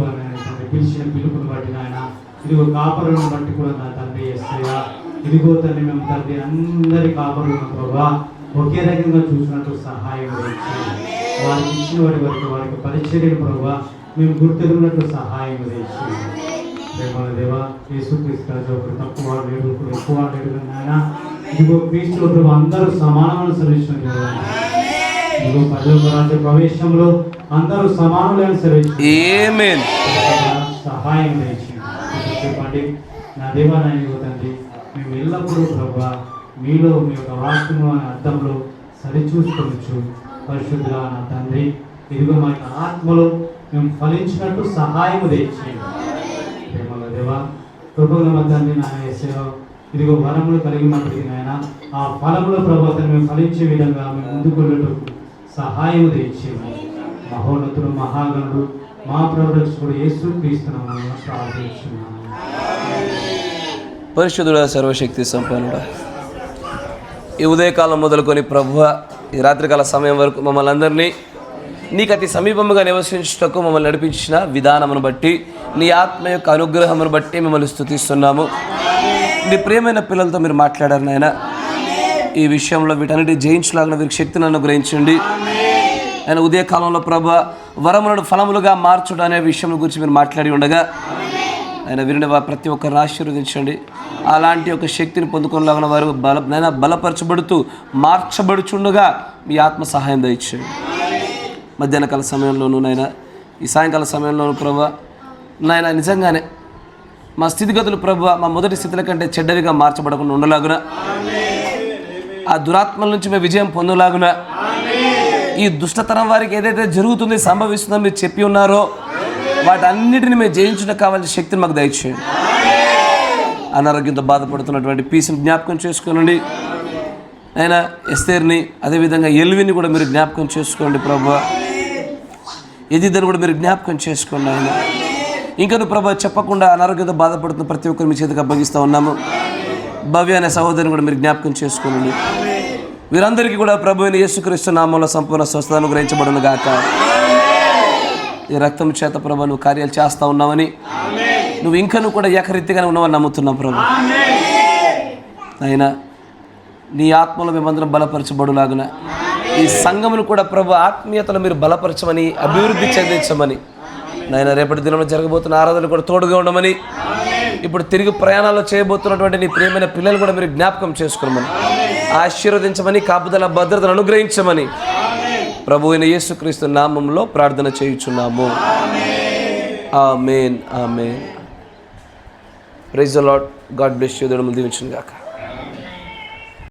తండ్రి పిలిచిన పిలుపుని బట్టి నాయన ఇదిగో కాపరులను బట్టి కూడా నా తండ్రి యేసయ్య ఇదిగో తండ్రి మేము తండ్రి అందరి కాపరులను ప్రభా ఒకే రకంగా చూసినట్టు సహాయం వారికి ఇచ్చిన వారి వరకు వారికి పరిచర్యను ప్రభా మేము గుర్తెరిగినట్టు సహాయం ప్రేమల దేవ యేసుక్రీస్తు రాజా ఒకరు తక్కువ వాడు లేడు ఒకరు ఎక్కువ వాడు లేడు నాయన ఇదిగో క్రీస్తులో ప్రభు అందరూ సమానమైన సర్వేశ్వరం ఇదిగో పరలోక రాజ్య ప్రవేశంలో అందరూ సమానులైన సర్వేశ్వరం సహాయం చెప్పండి నా దేవా నాయన తండ్రి మేము ఎల్లప్పుడూ ప్రభా మీలో మీ యొక్క వాక్యము అనే అర్థంలో సరిచూసుకోవచ్చు పరిశుద్ధ నా తండ్రి ఇదిగో మా యొక్క ఆత్మలో మేము ఫలించినట్టు సహాయం తెచ్చేయండి ప్రేమల దేవ కృపగల తండ్రి నాయన యేసయ్య ఇదిగో వరములు కలిగినప్పటికీ నాయన ఆ ఫలముల ప్రభావం మేము ఫలించే విధంగా మేము ముందుకు వెళ్ళటకు సహాయం తెచ్చేయండి మహోన్నతుడు మహాగణుడు మా ప్రభురక్షకుడు యేసుక్రీస్తునామమున ప్రార్థిస్తున్నాము. పరిశుద్ధుడా సర్వశక్తి సంపన్నుడా ఈ ఉదయకాలం మొదలుకొని ప్రభువ ఈ రాత్రికాల సమయం వరకు మమ్మల్ని అందరినీ నీకు అతి సమీపముగా నివసించుటకు మమ్మల్ని నడిపించిన విధానమును బట్టి నీ ఆత్మ యొక్క అనుగ్రహమును బట్టి మిమ్మల్ని స్తుతిస్తున్నాము. నీ ప్రియమైన పిల్లలతో మీరు మాట్లాడారు నాయన ఈ విషయంలో వీటన్నిటి జయించలాగిన వీరికి శక్తిని అనుగ్రహించండి. ఆయన ఉదయకాలంలో ప్రభు వరములను ఫలములుగా మార్చుడు అనే విషయం గురించి మీరు మాట్లాడి ఉండగా ఆయన విని ప్రతి ఒక్కరిని ఆశీర్వదించండి. అలాంటి ఒక శక్తిని పొందుకోలాగిన వారు బలపరచబడుతూ మార్చబడుచుండగా మీ ఆత్మ సహాయం దయచేయండి. మధ్యాహ్నకాల సమయంలోనూ నాయన ఈ సాయంకాల సమయంలోనూ ప్రభు నాయన నిజంగానే మా స్థితిగతులు ప్రభు మా మొదటి స్థితుల కంటే చెడ్డవిగా మార్చబడకుండా ఉండలాగున ఆ దురాత్మల నుంచి మేము విజయం పొందలాగున ఈ దుష్టతరం వారికి ఏదైతే జరుగుతుంది సంభవిస్తుందో మీరు చెప్పి ఉన్నారో వాటన్నిటిని మేము జయించడానికి కావాల్సిన శక్తిని మాకు దయచేయండి. అనారోగ్యంతో బాధపడుతున్నటువంటి పీస్ని జ్ఞాపకం చేసుకోనండి. ఆయన ఎస్తేర్ని అదేవిధంగా ఎల్విని కూడా మీరు జ్ఞాపకం చేసుకోండి ప్రభు. ఎదిదని కూడా మీరు జ్ఞాపకం చేసుకోండి. ఆయన ఇంకా నువ్వు ప్రభు చెప్పకుండా అనారోగ్యంతో బాధపడుతున్న ప్రతి ఒక్కరు మీ చేతికి అప్పగిస్తూ ఉన్నాము. భవ్య అనే సహోదరిని కూడా మీరు జ్ఞాపకం చేసుకోండి. వీరందరికీ కూడా ప్రభు అయిన యేసుక్రీస్తు నామంలో సంపూర్ణ స్వస్థత అనుగ్రహించబడును గాక. ఈ రక్తం చేత ప్రభు నువ్వు కార్యాలు చేస్తూ ఉన్నావని నువ్వు ఇంకా నువ్వు కూడా ఏకరీతిగానే ఉన్నావని నమ్ముతున్నావు ప్రభు. అయినా నీ ఆత్మలో మేమందరం బలపరచబడులాగున ఈ సంఘమును కూడా ప్రభు ఆత్మీయతలో మీరు బలపరచమని అభివృద్ధి చెందించమని నాయన రేపటి దినంలో జరగబోతున్న ఆరాధనలు కూడా తోడుగా ఉండమని ఇప్పుడు తిరిగి ప్రయాణాల్లో చేయబోతున్నటువంటి నీ ప్రియమైన పిల్లలు కూడా మీరు జ్ఞాపకం చేసుకోమని ఆశీర్వదించమని కాపుదల భద్రతను అనుగ్రహించమని ప్రభు అయిన యేసుక్రీస్తు నామంలో ప్రార్థన చేయుచున్నాము. ఆమేన్ ఆమేన్. Praise the Lord. God bless you. దేవుడు దీవించును గాక.